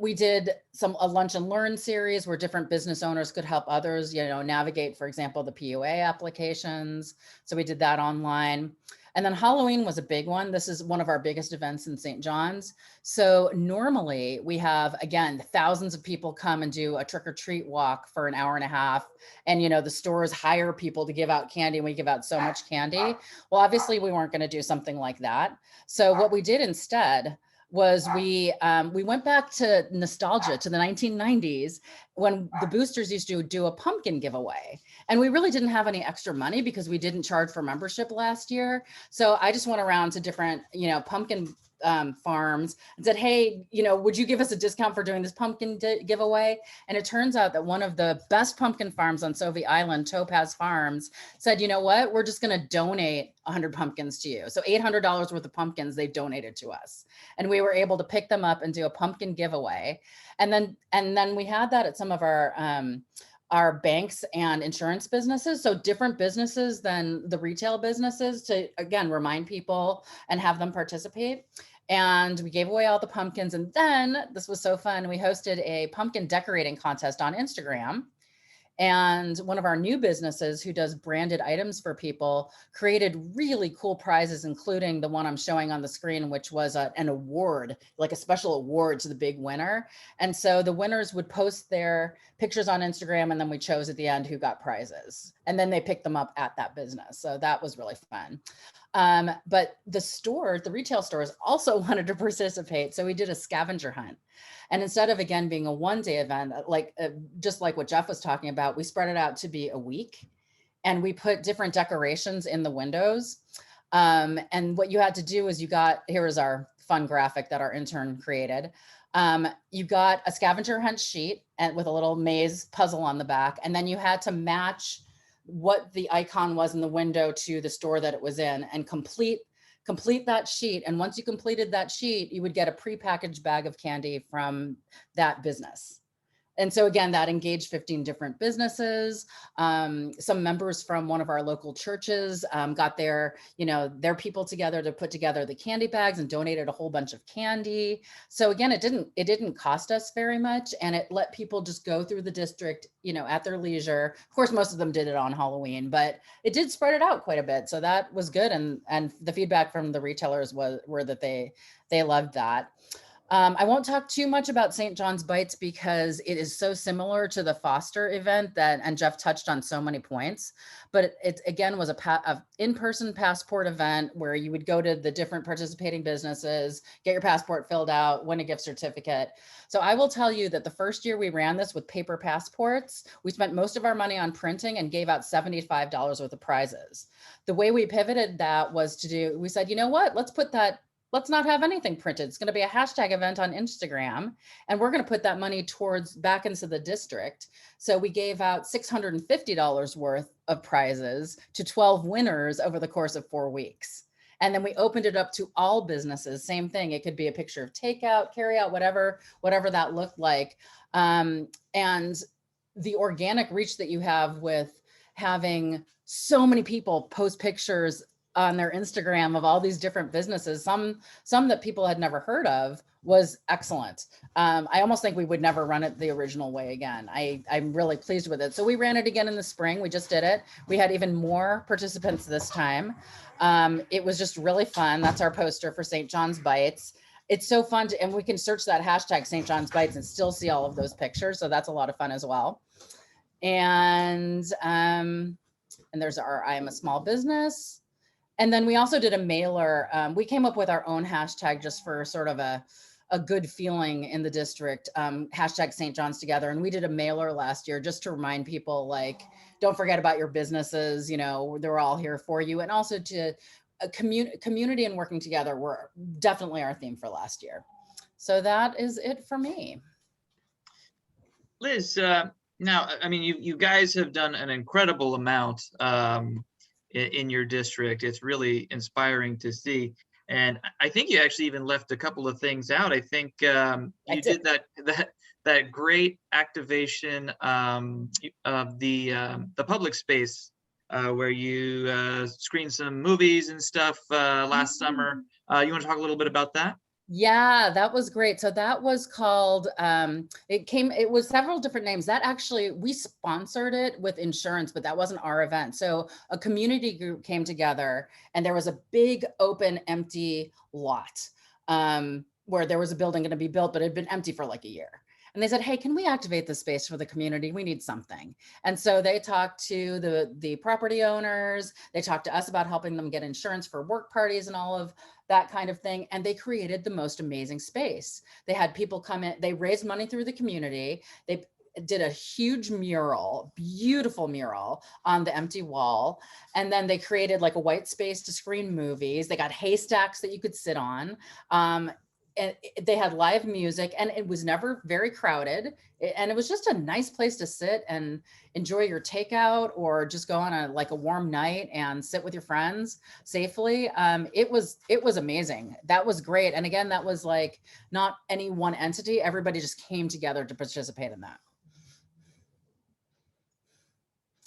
We did a lunch and learn series where different business owners could help others, navigate, for example, the PUA applications. So we did that online. And then Halloween was a big one. This is one of our biggest events in St. John's. So normally we have, again, thousands of people come and do a trick or treat walk for an hour and a half. And, the stores hire people to give out candy, and we give out so much candy. Well, obviously we weren't going to do something like that. So what we did instead was we went back to nostalgia, to the 1990s, when the boosters used to do a pumpkin giveaway. And we really didn't have any extra money because we didn't charge for membership last year. So I just went around to different, pumpkin farms and said, hey, would you give us a discount for doing this pumpkin giveaway? And it turns out that one of the best pumpkin farms on Sauvie Island, Topaz Farms, said, you know what, we're just going to donate 100 pumpkins to you. So $800 worth of pumpkins they donated to us. And we were able to pick them up and do a pumpkin giveaway. And then we had that at some of our banks and insurance businesses. So different businesses than the retail businesses to, again, remind people and have them participate. And we gave away all the pumpkins. And then this was so fun. We hosted a pumpkin decorating contest on Instagram. And one of our new businesses who does branded items for people created really cool prizes, including the one I'm showing on the screen, which was an award, like a special award to the big winner. And so the winners would post their pictures on Instagram, and then we chose at the end who got prizes. And then they picked them up at that business. So that was really fun. But the retail stores also wanted to participate. So we did a scavenger hunt. And instead of, again, being a one-day event, just like what Jeff was talking about, we spread it out to be a week. And we put different decorations in the windows. And what you had to do is here is our fun graphic that our intern created. You got a scavenger hunt sheet and with a little maze puzzle on the back. And then you had to match what the icon was in the window to the store that it was in and complete that sheet. And once you completed that sheet, you would get a prepackaged bag of candy from that business. And so again, that engaged 15 different businesses. Some members from one of our local churches got their people together to put together the candy bags and donated a whole bunch of candy. So again, it didn't cost us very much, and it let people just go through the district, at their leisure. Of course, most of them did it on Halloween, but it did spread it out quite a bit. So that was good, and the feedback from the retailers were that they loved that. I won't talk too much about St. John's Bites because it is so similar to the Foster event and Jeff touched on so many points, but it again was a in-person passport event where you would go to the different participating businesses, get your passport filled out, win a gift certificate. So I will tell you that the first year we ran this with paper passports, we spent most of our money on printing and gave out $75 worth of prizes. The way we pivoted that was we said, you know what, let's not have anything printed. It's going to be a hashtag event on Instagram, and we're going to put that money back into the district. So we gave out $650 worth of prizes to 12 winners over the course of 4 weeks. And then we opened it up to all businesses. Same thing. It could be a picture of takeout, carry out, whatever that looked like. And the organic reach that you have with having so many people post pictures on their Instagram of all these different businesses, some that people had never heard of, was excellent. I almost think we would never run it the original way again. I'm really pleased with it. So we ran it again in the spring. We just did it. We had even more participants this time. It was just really fun. That's our poster for St. John's Bites. It's so fun and we can search that hashtag St. John's Bites and still see all of those pictures. So that's a lot of fun as well. And there's our I Am a Small Business. And then we also did a mailer. We came up with our own hashtag just for sort of a good feeling in the district, hashtag St. John's Together. And we did a mailer last year just to remind people, like, don't forget about your businesses, they're all here for you. And also to community and working together were definitely our theme for last year. So that is it for me. Liz, now, I mean, you guys have done an incredible amount in your district. It's really inspiring to see. And I think you actually even left a couple of things out. I think you did that great activation of the public space where you screened some movies and stuff last summer. You want to talk a little bit about that? Yeah, that was great. So that was called, it was several different names. That actually, we sponsored it with insurance, but that wasn't our event. So a community group came together and there was a big open empty lot where there was a building going to be built, but it had been empty for like a year. And they said, hey, can we activate the space for the community? We need something. And so they talked to the property owners. They talked to us about helping them get insurance for work parties and all of that kind of thing. And they created the most amazing space. They had people come in, they raised money through the community. did a huge mural, beautiful mural on the empty wall. And then they created like a white space to screen movies. They got haystacks that you could sit on. And they had live music, and it was never very crowded. And it was just a nice place to sit and enjoy your takeout, or just go on a warm night and sit with your friends safely. It was amazing. That was great. And again, that was like not any one entity. Everybody just came together to participate in that.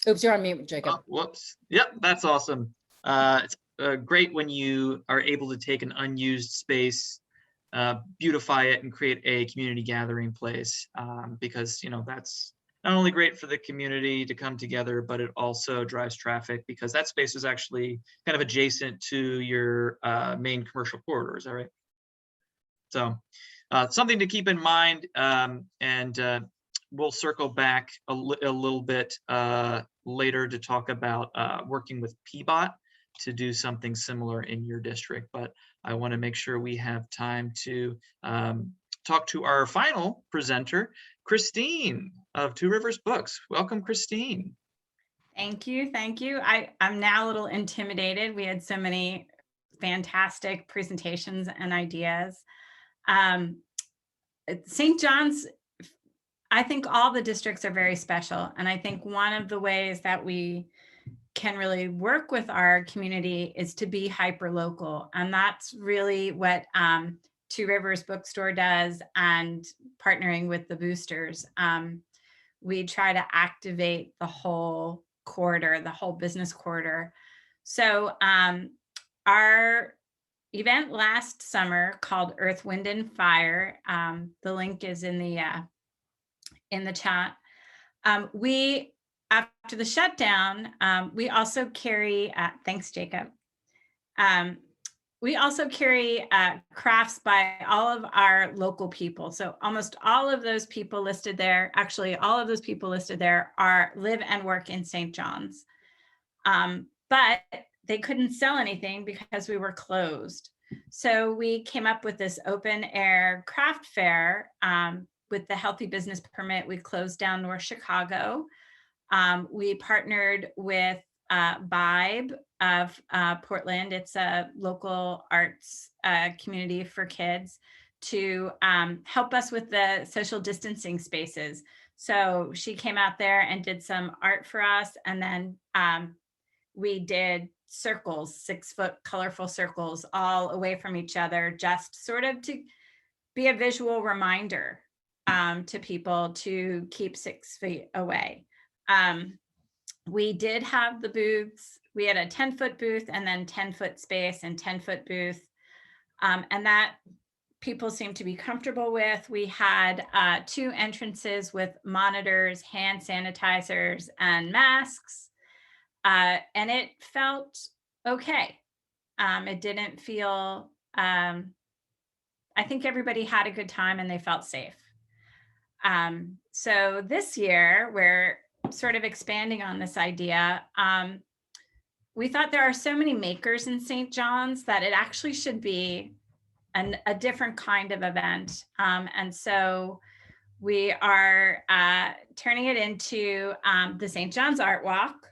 Oops, you're on mute, Jacob. Oh, whoops. Yep, that's awesome. It's great when you are able to take an unused space, beautify it, and create a community gathering place, because that's not only great for the community to come together, but it also drives traffic, because that space is actually kind of adjacent to your main commercial corridor. Is that right? So something to keep in mind, and we'll circle back a little bit later to talk about working with PBOT to do something similar in your district. But I want to make sure we have time to talk to our final presenter, Christine of Two Rivers Books. Welcome, Christine. Thank you. Thank you. I'm now a little intimidated. We had so many fantastic presentations and ideas. St. John's, I think all the districts are very special. And I think one of the ways that we can really work with our community is to be hyper local. And that's really what Two Rivers Bookstore does, and partnering with the boosters. We try to activate the whole corridor, the whole business corridor. So our event last summer called Earth, Wind, and Fire, the link is in the chat. We, after the shutdown, we also carry, thanks, Jacob. We also carry crafts by all of our local people. So almost all of those people listed there, actually all of those people listed there live and work in St. John's. But they couldn't sell anything because we were closed. So we came up with this open air craft fair with the Healthy Business Permit. We closed down North Chicago. We partnered with Vibe of Portland. It's a local arts community for kids, to help us with the social distancing spaces. So she came out there and did some art for us. And then we did circles, 6-foot colorful circles, all away from each other, just sort of to be a visual reminder to people to keep 6 feet away. We did have the booths. We had a 10-foot booth, and then 10-foot space and 10-foot booth. And that people seemed to be comfortable with. We had 2 entrances with monitors, hand sanitizers, and masks. And it felt okay. It didn't feel, I think everybody had a good time and they felt safe. So this year, we're sort of expanding on this idea. We thought there are so many makers in St. John's that it actually should be a different kind of event. And so we are turning it into the St. John's Art Walk.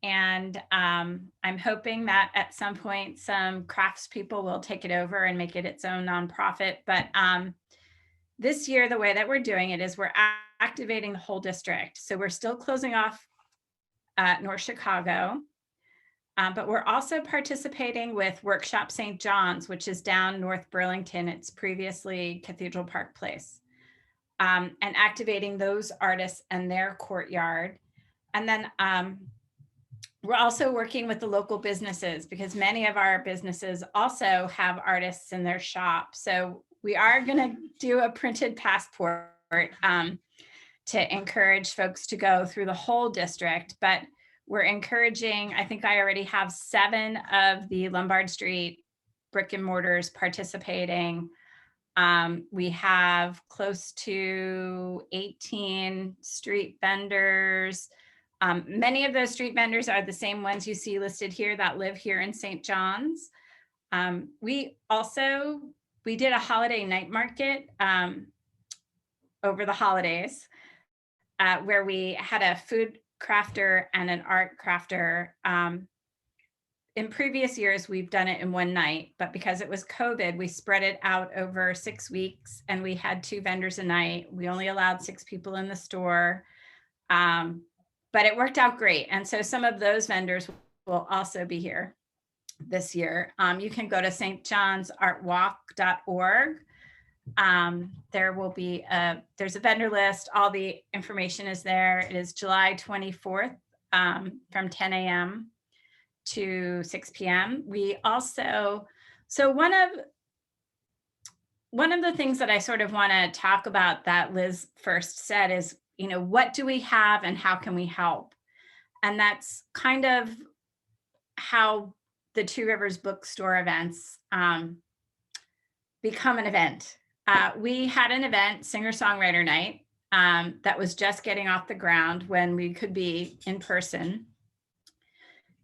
And I'm hoping that at some point, some crafts people will take it over and make it its own nonprofit. But this year, the way that we're doing it is we're activating the whole district. So we're still closing off North Chicago, but we're also participating with Workshop St. John's, which is down North Burlington. It's previously Cathedral Park Place, and activating those artists and their courtyard. And then we're also working with the local businesses, because many of our businesses also have artists in their shop. So we are going to do a printed passport to encourage folks to go through the whole district. But we're encouraging, I think I already have 7 of the Lombard Street brick and mortars participating. We have close to 18 street vendors. Many of those street vendors are the same ones you see listed here that live here in St. John's. We did a holiday night market over the holidays. where we had a food crafter and an art crafter. In previous years, we've done it in one night, but because it was COVID, we spread it out over 6 weeks and we had 2 vendors a night. We only allowed 6 people in the store, but it worked out great. And so some of those vendors will also be here this year. You can go to stjohnsartwalk.org. There will be there's a vendor list. All the information is there. It is July 24th from 10 a.m. to 6 p.m. We also, so one of the things that I sort of want to talk about that Liz first said is, you know, what do we have and how can we help? And that's kind of how the Two Rivers Bookstore events become an event. We had an event, singer-songwriter night, that was just getting off the ground when we could be in person.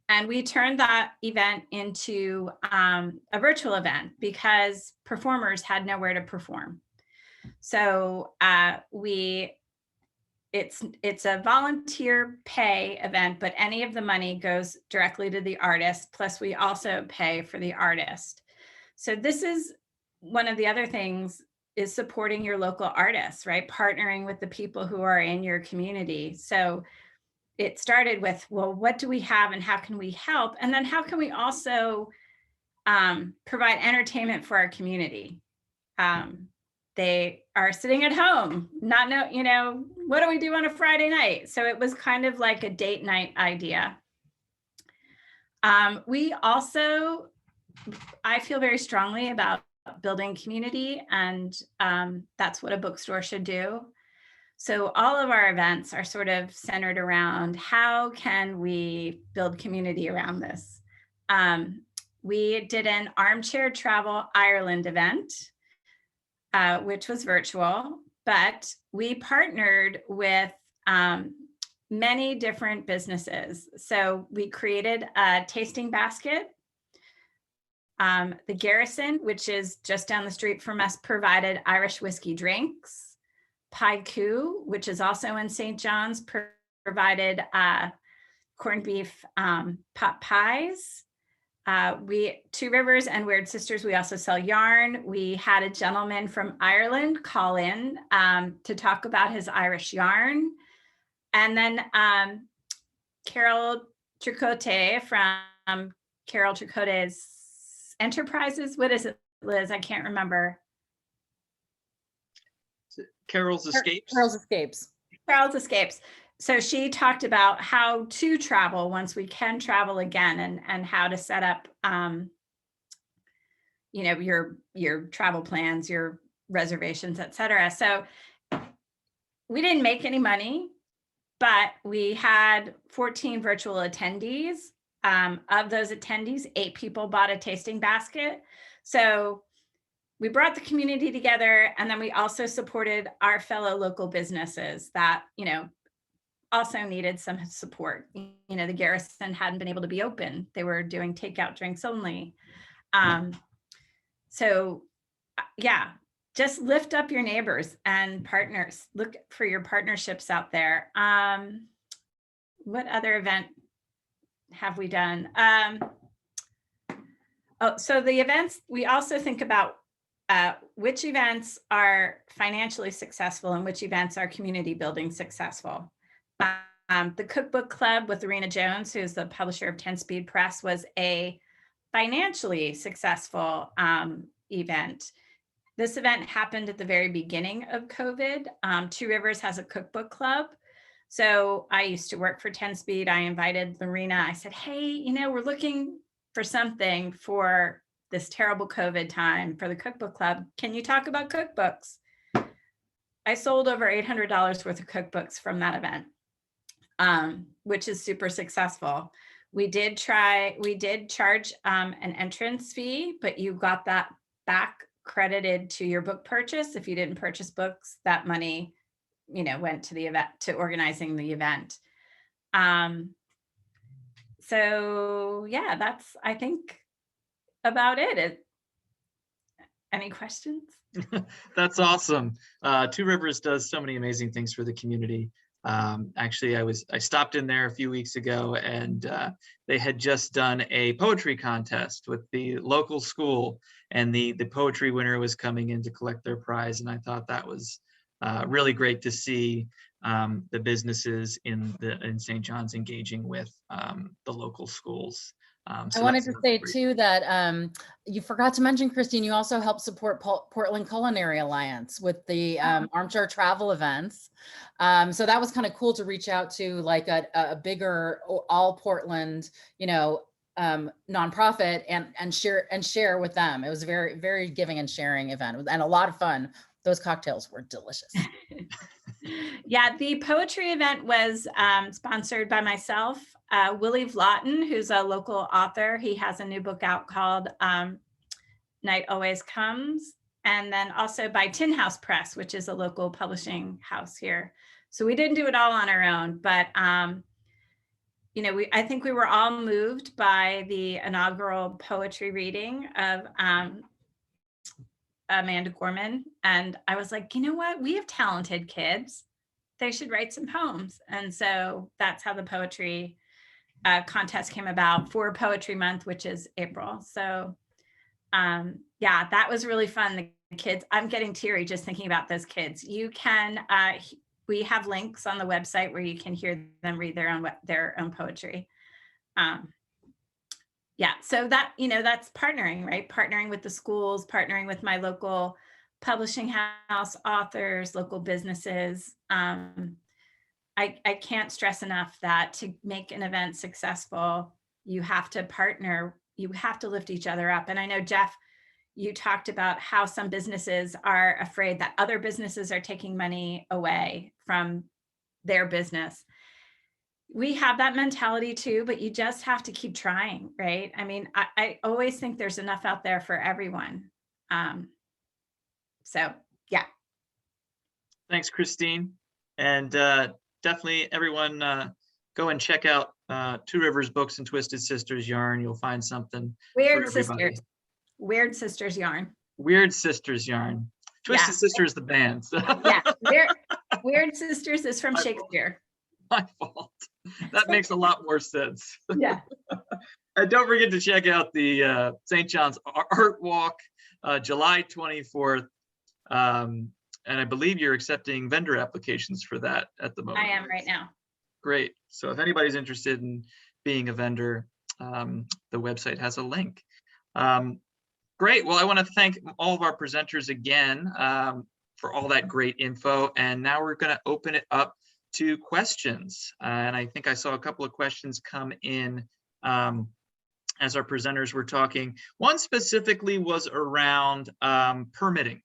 And we turned that event into a virtual event because performers had nowhere to perform. So it's a volunteer pay event, but any of the money goes directly to the artist. Plus we also pay for the artist. So this is one of the other things is supporting your local artists, right? Partnering with the people who are in your community. So it started with, well, what do we have and how can we help? And then how can we also provide entertainment for our community? They are sitting at home, not know, you know, what do we do on a Friday night? So it was kind of like a date night idea. We also, I feel very strongly about building community, and that's what a bookstore should do. So all of our events are sort of centered around how can we build community around this. We did an Armchair Travel Ireland event, which was virtual, but we partnered with many different businesses. So we created a tasting basket. The Garrison, which is just down the street from us, provided Irish whiskey drinks. Paiku, which is also in St. John's, provided corned beef pot pies. Two Rivers and Weird Sisters, we also sell yarn. We had a gentleman from Ireland call in to talk about his Irish yarn. And then Carol Tricote from Carol Tricote's Enterprises. What is it, Liz? I can't remember. Carol's Escapes. Carol's Escapes. Carol's Escapes. So she talked about how to travel once we can travel again, and how to set up, you know, your travel plans, your reservations, etc. So we didn't make any money, but we had 14 virtual attendees. Of those attendees, 8 people bought a tasting basket. So we brought the community together, and then we also supported our fellow local businesses that, you know, also needed some support. You know, the Garrison hadn't been able to be open. They were doing takeout drinks only. So yeah, just lift up your neighbors and partners. Look for your partnerships out there. What other event have we done? Oh, so the events, we also think about which events are financially successful and which events are community building successful. The Cookbook Club with Lorena Jones, who's the publisher of 10 Speed Press, was a financially successful event. This event happened at the very beginning of COVID. Two Rivers has a cookbook club. So I used to work for 10 Speed. I invited Lorena. I said, hey, you know, we're looking for something for this terrible COVID time for the cookbook club. Can you talk about cookbooks? I sold over $800 worth of cookbooks from that event, which is super successful. We did charge an entrance fee, but you got that back credited to your book purchase. If you didn't purchase books, that money, you know, went to the event, to organizing the event. So yeah, that's, I think, about it. Any questions? That's awesome. Two Rivers does so many amazing things for the community. Actually, I stopped in there a few weeks ago, and they had just done a poetry contest with the local school, and the poetry winner was coming in to collect their prize. And I thought that was really great to see the businesses in St. John's engaging with the local schools. I wanted to say great. too that you forgot to mention, Christine, you also help support Portland Culinary Alliance with the armchair travel events. So that was kind of cool to reach out to like a bigger all Portland, nonprofit and share with them. It was a very, very giving and sharing event and a lot of fun. Those cocktails were delicious. Yeah, the poetry event was sponsored by myself, Willie Vlotten, who's a local author. He has a new book out called Night Always Comes, and then also by Tin House Press, which is a local publishing house here. So we didn't do it all on our own, but I think we were all moved by the inaugural poetry reading of Amanda Gorman. And I was like, you know what? We have talented kids. They should write some poems. And so that's how the poetry contest came about for Poetry Month, which is April. So yeah, that was really fun. The kids, I'm getting teary just thinking about those kids. You can, we have links on the website where you can hear them read their own poetry. Yeah, so that, that's partnering, right? Partnering with the schools, partnering with my local publishing house, authors, local businesses. I can't stress enough that to make an event successful, you have to partner, you have to lift each other up. And I know, Jeff, you talked about how some businesses are afraid that other businesses are taking money away from their business. We have that mentality too, but you just have to keep trying, right? I mean, I always think there's enough out there for everyone. So yeah. Thanks, Christine. And definitely everyone go and check out Two Rivers Books and Twisted Sisters Yarn. You'll find something. Weird Sisters. Weird Sisters Yarn. Weird Sisters Yarn. Twisted Sisters, the band. So. Yeah. Weird Sisters is from Shakespeare. My fault. That makes a lot more sense. Yeah. And don't forget to check out the St. John's Art Walk, July 24th. And I believe you're accepting vendor applications for that at the moment. I am right now. Great. So if anybody's interested in being a vendor, the website has a link. Great. Well, I want to thank all of our presenters again for all that great info. And now we're going to open it up to questions. And I think I saw a couple of questions come in as our presenters were talking. One specifically was around permitting.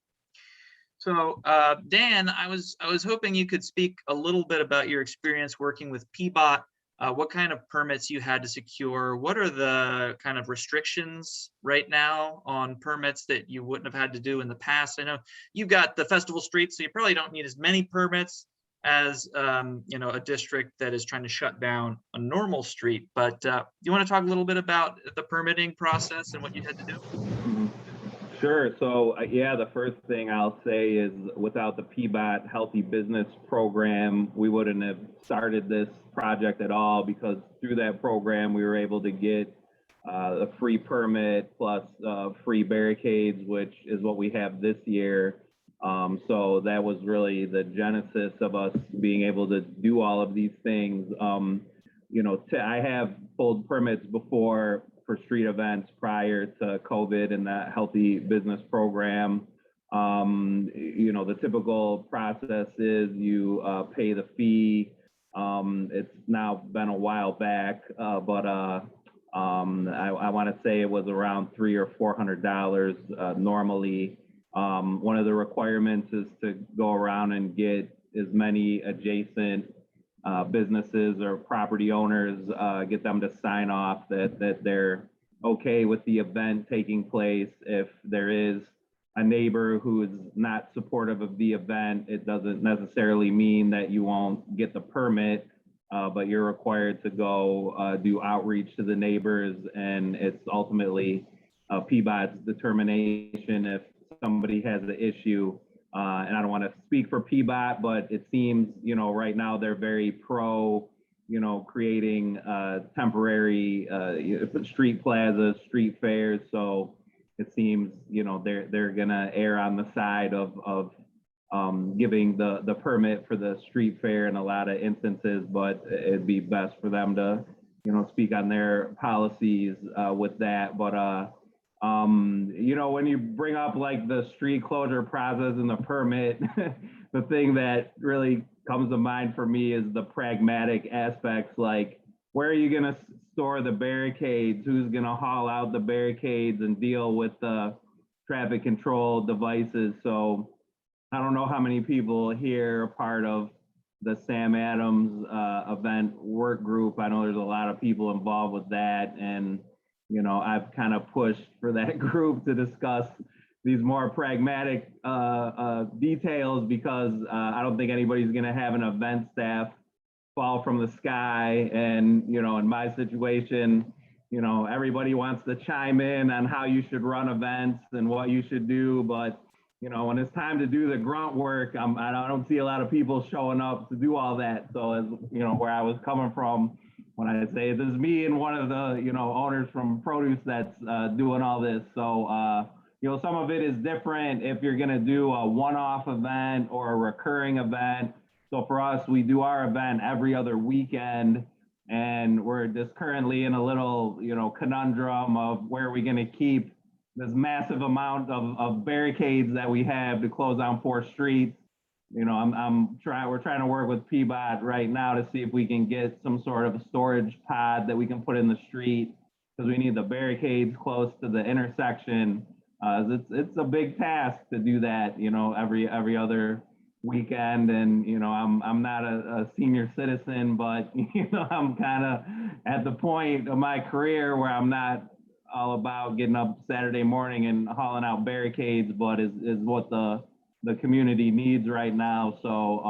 So Dan, I was hoping you could speak a little bit about your experience working with PBOT, what kind of permits you had to secure, what are the kind of restrictions right now on permits that you wouldn't have had to do in the past? I know you've got the festival street, so you probably don't need as many permits as a district that is trying to shut down a normal street. But do you want to talk a little bit about the permitting process and what you had to do? Sure. So yeah, the first thing I'll say is without the PBOT Healthy Business Program, we wouldn't have started this project at all, because through that program, we were able to get a free permit plus free barricades, which is what we have this year. So that was really the genesis of us being able to do all of these things. I have pulled permits before for street events prior to COVID and that Healthy Business Program. The typical process is you pay the fee. It's now been a while back, but I want to say it was around $300 or $400 normally. One of the requirements is to go around and get as many adjacent businesses or property owners, get them to sign off that they're okay with the event taking place. If there is a neighbor who is not supportive of the event, it doesn't necessarily mean that you won't get the permit, but you're required to go do outreach to the neighbors, and it's ultimately PBOT's determination if somebody has an issue and I don't want to speak for PBOT, but it seems, right now they're very pro, creating temporary street plazas, street fairs. So it seems, they're gonna err on the side of giving the permit for the street fair in a lot of instances, but it'd be best for them to, speak on their policies with that. But when you bring up like the street closure process and the permit, the thing that really comes to mind for me is the pragmatic aspects, like where are you going to store the barricades? Who's going to haul out the barricades and deal with the traffic control devices? So I don't know how many people here are part of the Sam Adams event work group. I know there's a lot of people involved with that, and I've kind of pushed for that group to discuss these more pragmatic details, because I don't think anybody's going to have an event staff fall from the sky. And, in my situation, everybody wants to chime in on how you should run events and what you should do. But, when it's time to do the grunt work, I don't see a lot of people showing up to do all that. So, as where I was coming from, when I say this is me and one of the, owners from produce that's doing all this. So, some of it is different if you're going to do a one-off event or a recurring event. So for us, we do our event every other weekend, and we're just currently in a little, conundrum of where we're going to keep this massive amount of barricades that we have to close down 4 streets. We're trying to work with PBOT right now to see if we can get some sort of a storage pod that we can put in the street, because we need the barricades close to the intersection. It's a big task to do that, every other weekend. And, I'm not a senior citizen, but, I'm kind of at the point of my career where I'm not all about getting up Saturday morning and hauling out barricades, but is what the community needs right now. So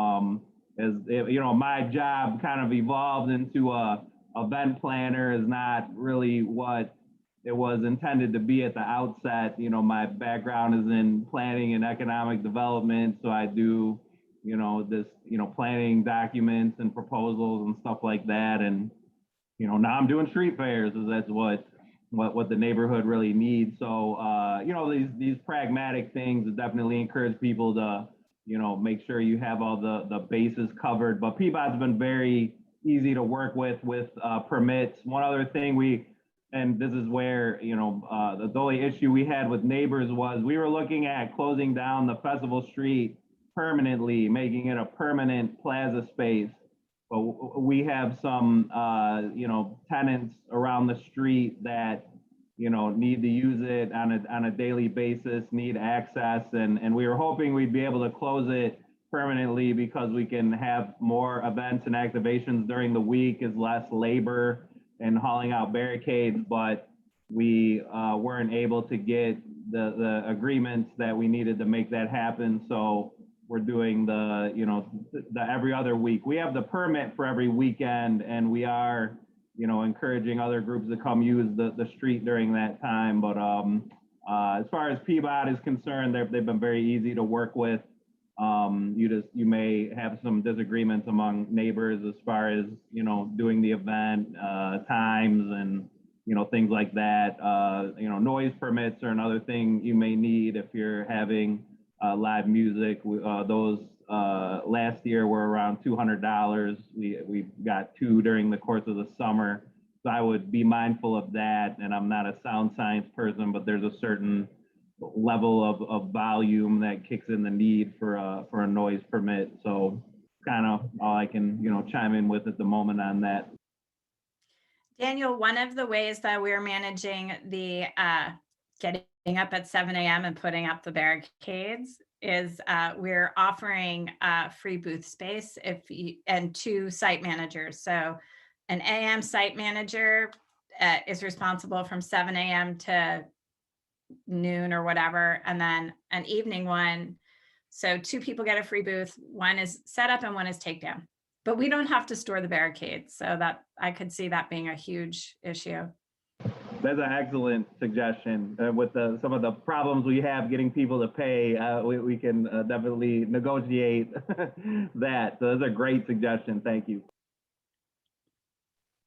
my job kind of evolved into a event planner, is not really what it was intended to be at the outset. My background is in planning and economic development, so I do this planning documents and proposals and stuff like that. And now I'm doing street fairs, as that's what the neighborhood really needs. So these pragmatic things definitely encourage people to make sure you have all the bases covered. But PBOT's been very easy to work with permits. One other thing and this is where the only issue we had with neighbors was we were looking at closing down the Festival Street permanently, making it a permanent plaza space. But we have some, tenants around the street that, need to use it on a daily basis, need access. And we were hoping we'd be able to close it permanently, because we can have more events and activations during the week, is less labor and hauling out barricades. But we weren't able to get the agreements that we needed to make that happen. So we're doing the every other week. We have the permit for every weekend, and we are, encouraging other groups to come use the street during that time. But as far as PBOT is concerned, they've been very easy to work with. You may have some disagreements among neighbors as far as, doing the event, times and, things like that. Noise permits are another thing you may need if you're having live music. Those last year were around $200. We got 2 during the course of the summer. So I would be mindful of that. And I'm not a sound science person, but there's a certain level of volume that kicks in the need for a noise permit. So kind of all I can, chime in with at the moment on that. Daniel, one of the ways that we're managing the getting up at 7 a.m. and putting up the barricades is we're offering free booth space and 2 site managers. So an AM site manager is responsible from 7 a.m. to noon or whatever, and then an evening one. So 2 people get a free booth. One is set up and one is takedown. But we don't have to store the barricades. So that I could see that being a huge issue. That's an excellent suggestion. With some of the problems we have getting people to pay, we can definitely negotiate that. So that's a great suggestion. Thank you.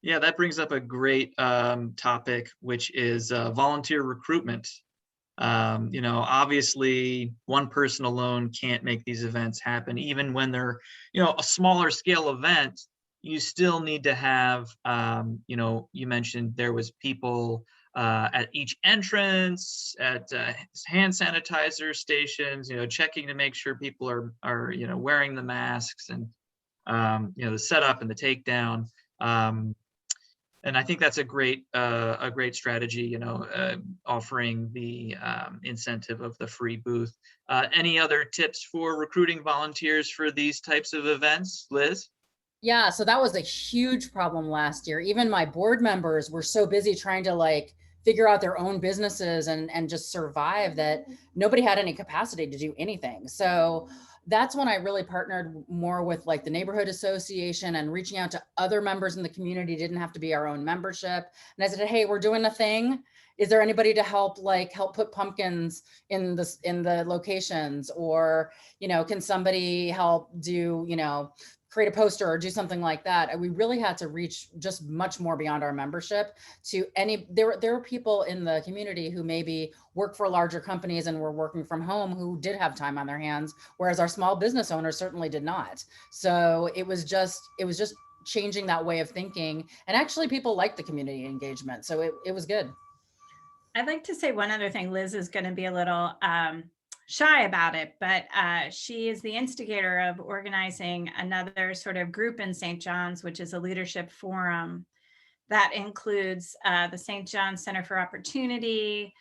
Yeah, that brings up a great topic, which is volunteer recruitment. Obviously one person alone can't make these events happen. Even when they're, a smaller scale event, you still need to have, you mentioned there was people at each entrance, at hand sanitizer stations, checking to make sure people are wearing the masks, and, the setup and the takedown. And I think that's a great strategy, offering the incentive of the free booth. Any other tips for recruiting volunteers for these types of events, Liz? Yeah, so that was a huge problem last year. Even my board members were so busy trying to figure out their own businesses and just survive that nobody had any capacity to do anything. So that's when I really partnered more with the neighborhood association and reaching out to other members in the community. Didn't have to be our own membership. And I said, hey, we're doing a thing. Is there anybody to help put pumpkins in the locations? Or, can somebody help do, create a poster or do something like that? We really had to reach just much more beyond our membership to there were people in the community who maybe work for larger companies and were working from home who did have time on their hands, whereas our small business owners certainly did not. So it was just changing that way of thinking. And actually people liked the community engagement. So it was good. I'd like to say one other thing. Liz is going to be a little shy about it, but she is the instigator of organizing another sort of group in St. John's, which is a leadership forum that includes the St. John's Center for Opportunity,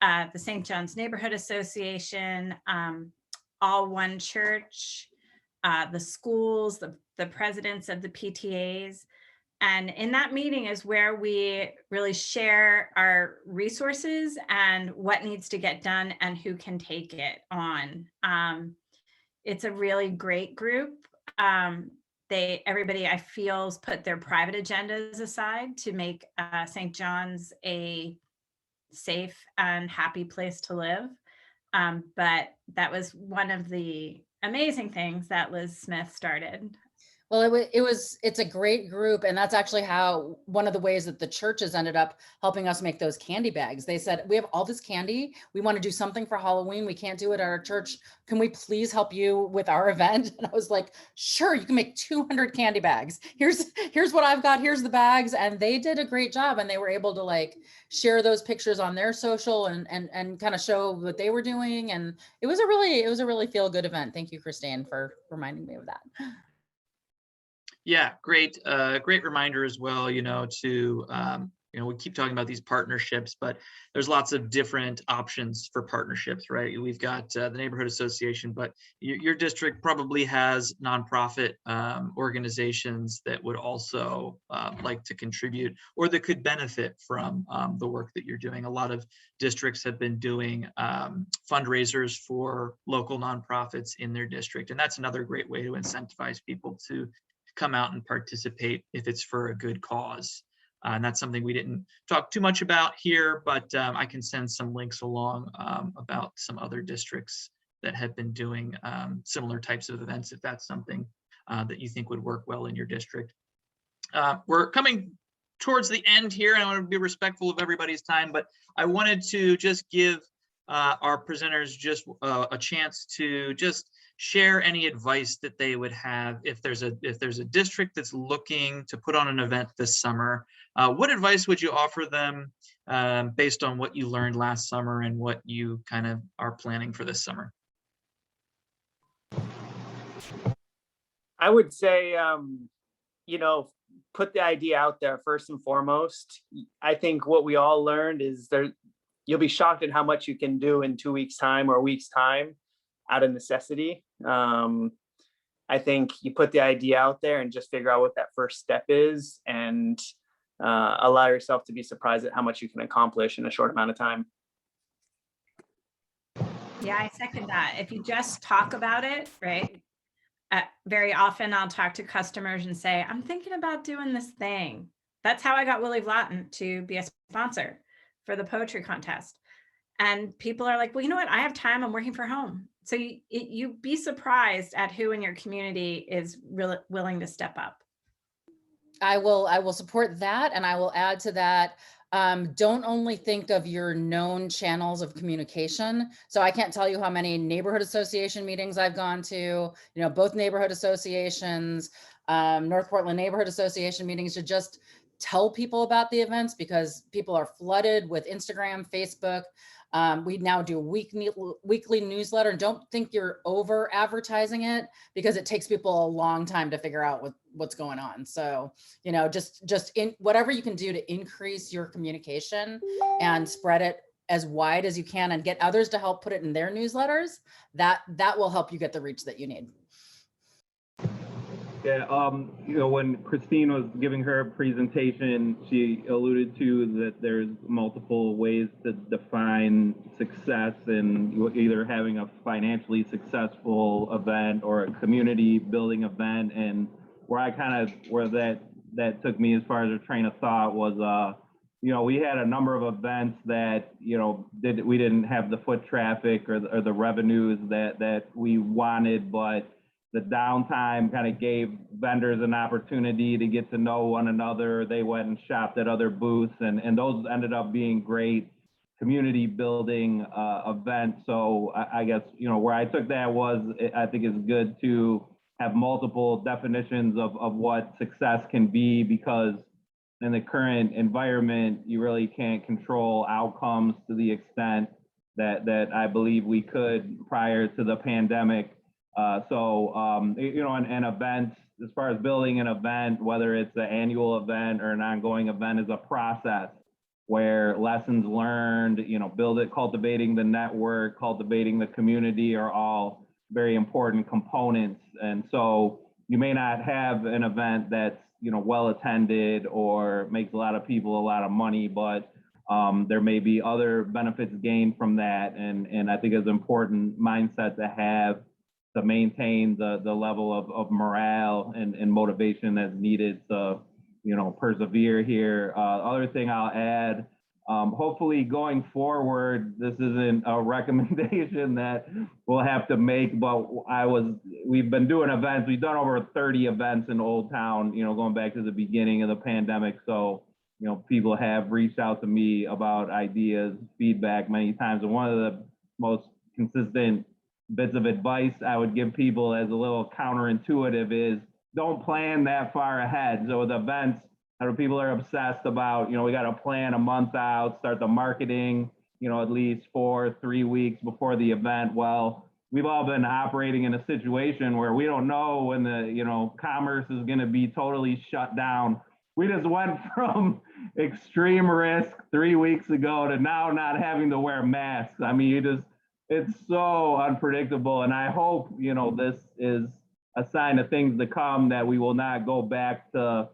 the St. John's Neighborhood Association, All One Church, the schools, the presidents of the PTAs. And in that meeting is where we really share our resources and what needs to get done and who can take it on. It's a really great group. Everybody I feel has put their private agendas aside to make St. John's a safe and happy place to live. But that was one of the amazing things that Liz Smith started. Well, it's a great group. And that's actually how one of the ways that the churches ended up helping us make those candy bags. They said, we have all this candy. We want to do something for Halloween. We can't do it at our church. Can we please help you with our event? And I was like, sure, you can make 200 candy bags. Here's what I've got. Here's the bags. And they did a great job. And they were able to share those pictures on their social and kind of show what they were doing. And it was a really feel good event. Thank you, Christine, for reminding me of that. Yeah, great reminder as well, to, we keep talking about these partnerships, but there's lots of different options for partnerships, right? We've got the neighborhood association, but your district probably has nonprofit organizations that would also like to contribute or that could benefit from the work that you're doing. A lot of districts have been doing fundraisers for local nonprofits in their district, and that's another great way to incentivize people to come out and participate if it's for a good cause. And that's something we didn't talk too much about here, but I can send some links along about some other districts that have been doing similar types of events, if that's something that you think would work well in your district. We're coming towards the end here, and I want to be respectful of everybody's time, but I wanted to just give our presenters just a chance to just share any advice that they would have if there's a district that's looking to put on an event this summer. What advice would you offer them based on what you learned last summer and what you kind of are planning for this summer? I would say, put the idea out there first and foremost. I think what we all learned is you'll be shocked at how much you can do in 2 weeks' time or a week's time out of necessity. I think you put the idea out there and just figure out what that first step is and allow yourself to be surprised at how much you can accomplish in a short amount of time. Yeah, I second that. If you just talk about it, right? Very often I'll talk to customers and say, I'm thinking about doing this thing. That's how I got Willie Vlaughton to be a sponsor. for the poetry contest. And people are like, well, you know what? I have time. I'm working from home. So you'd be surprised at who in your community is really willing to step up. I will support that. And I will add to that. Don't only think of your known channels of communication. So I can't tell you how many neighborhood association meetings I've gone to, both neighborhood associations, North Portland Neighborhood Association meetings, to just tell people about the events, because people are flooded with Instagram, Facebook. We now do weekly newsletter. Don't think you're over advertising it, because it takes people a long time to figure out what's going on. So, just in whatever you can do to increase your communication and spread it as wide as you can, and get others to help put it in their newsletters, that will help you get the reach that you need. Yeah, when Christine was giving her presentation, she alluded to that there's multiple ways to define success, and either having a financially successful event or a community building event. And where that took me as far as a train of thought was, we had a number of events that, we didn't have the foot traffic or the revenues that we wanted, but the downtime kind of gave vendors an opportunity to get to know one another. They went and shopped at other booths, and those ended up being great community building events. So I guess, where I took that was, I think it's good to have multiple definitions of what success can be, because in the current environment, you really can't control outcomes to the extent that I believe we could prior to the pandemic. And events, as far as building an event, whether it's an annual event or an ongoing event, is a process where lessons learned, cultivating the network, cultivating the community are all very important components. And so you may not have an event that's, well attended or makes a lot of people a lot of money, but there may be other benefits gained from that. And I think it's an important mindset to have to maintain the level of morale and motivation that's needed to, persevere here. Other thing I'll add, hopefully going forward, this isn't a recommendation that we'll have to make, but we've been doing events. We've done over 30 events in Old Town, going back to the beginning of the pandemic. So, people have reached out to me about ideas, feedback many times. And one of the most consistent bits of advice I would give people as a little counterintuitive is don't plan that far ahead. So with events, people are obsessed about, we got to plan a month out, start the marketing, at least 3 weeks before the event. Well, we've all been operating in a situation where we don't know when the, commerce is going to be totally shut down. We just went from extreme risk 3 weeks ago to now not having to wear masks. I mean, it's so unpredictable. And I hope, this is a sign of things to come, that we will not go back to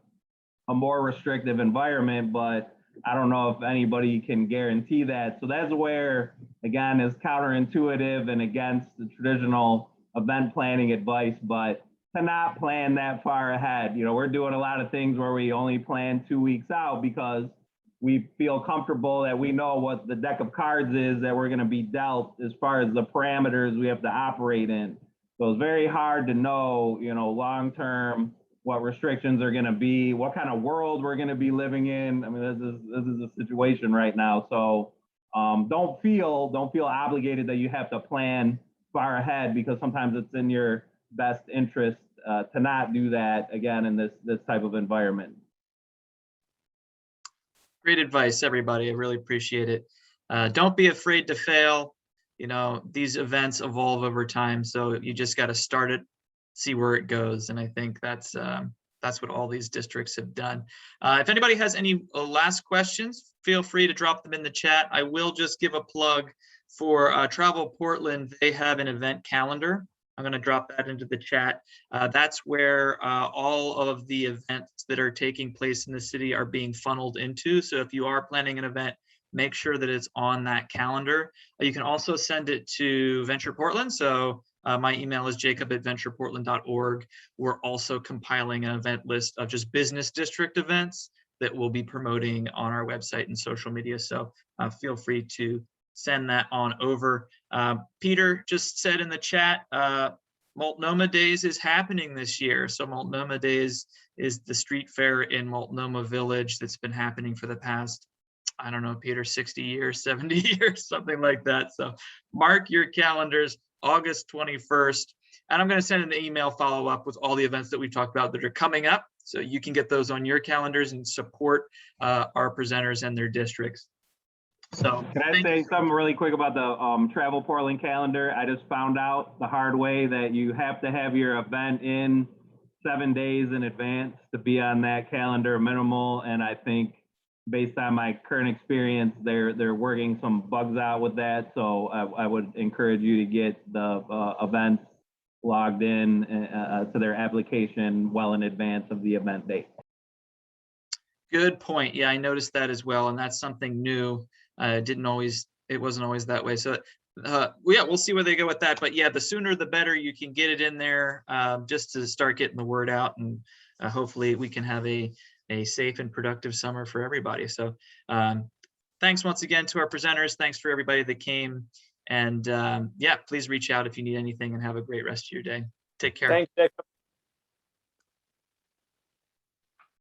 a more restrictive environment, but I don't know if anybody can guarantee that. So that's where, again, is counterintuitive and against the traditional event planning advice, but to not plan that far ahead. We're doing a lot of things where we only plan 2 weeks out because we feel comfortable that we know what the deck of cards is that we're going to be dealt as far as the parameters we have to operate in. So it's very hard to know, long-term, what restrictions are going to be, what kind of world we're going to be living in. I mean, this is a situation right now. So don't feel obligated that you have to plan far ahead, because sometimes it's in your best interest to not do that, again, in this type of environment. Great advice, everybody. I really appreciate it. Don't be afraid to fail. These events evolve over time, so you just got to start it, see where it goes. And I think that's what all these districts have done. If anybody has any last questions, feel free to drop them in the chat. I will just give a plug for Travel Portland. They have an event calendar. I'm going to drop that into the chat. That's where all of the events that are taking place in the city are being funneled into. So if you are planning an event, make sure that it's on that calendar. You can also send it to Venture Portland. So my email is jacob@ventureportland.org. We're also compiling an event list of just business district events that we'll be promoting on our website and social media. So feel free to send that on over. Peter just said in the chat, Multnomah Days is happening this year. So Multnomah Days is the street fair in Multnomah Village that's been happening for the past, I don't know, Peter, 60 years, 70 years, something like that. So mark your calendars, August 21st. And I'm going to send an email follow up with all the events that we talked about that are coming up. So you can get those on your calendars and support our presenters and their districts. So can I say something really quick about the Travel Portland calendar? I just found out the hard way that you have to have your event in 7 days in advance to be on that calendar minimal. And I think based on my current experience, they're working some bugs out with that. So I would encourage you to get the events logged in to their application well in advance of the event date. Good point. Yeah, I noticed that as well. And that's something new. It wasn't always that way. So yeah, we'll see where they go with that. But yeah, the sooner the better you can get it in there, just to start getting the word out, and hopefully we can have a safe and productive summer for everybody. So thanks once again to our presenters. Thanks for everybody that came. And yeah, please reach out if you need anything, and have a great rest of your day. Take care. Thanks, Jacob.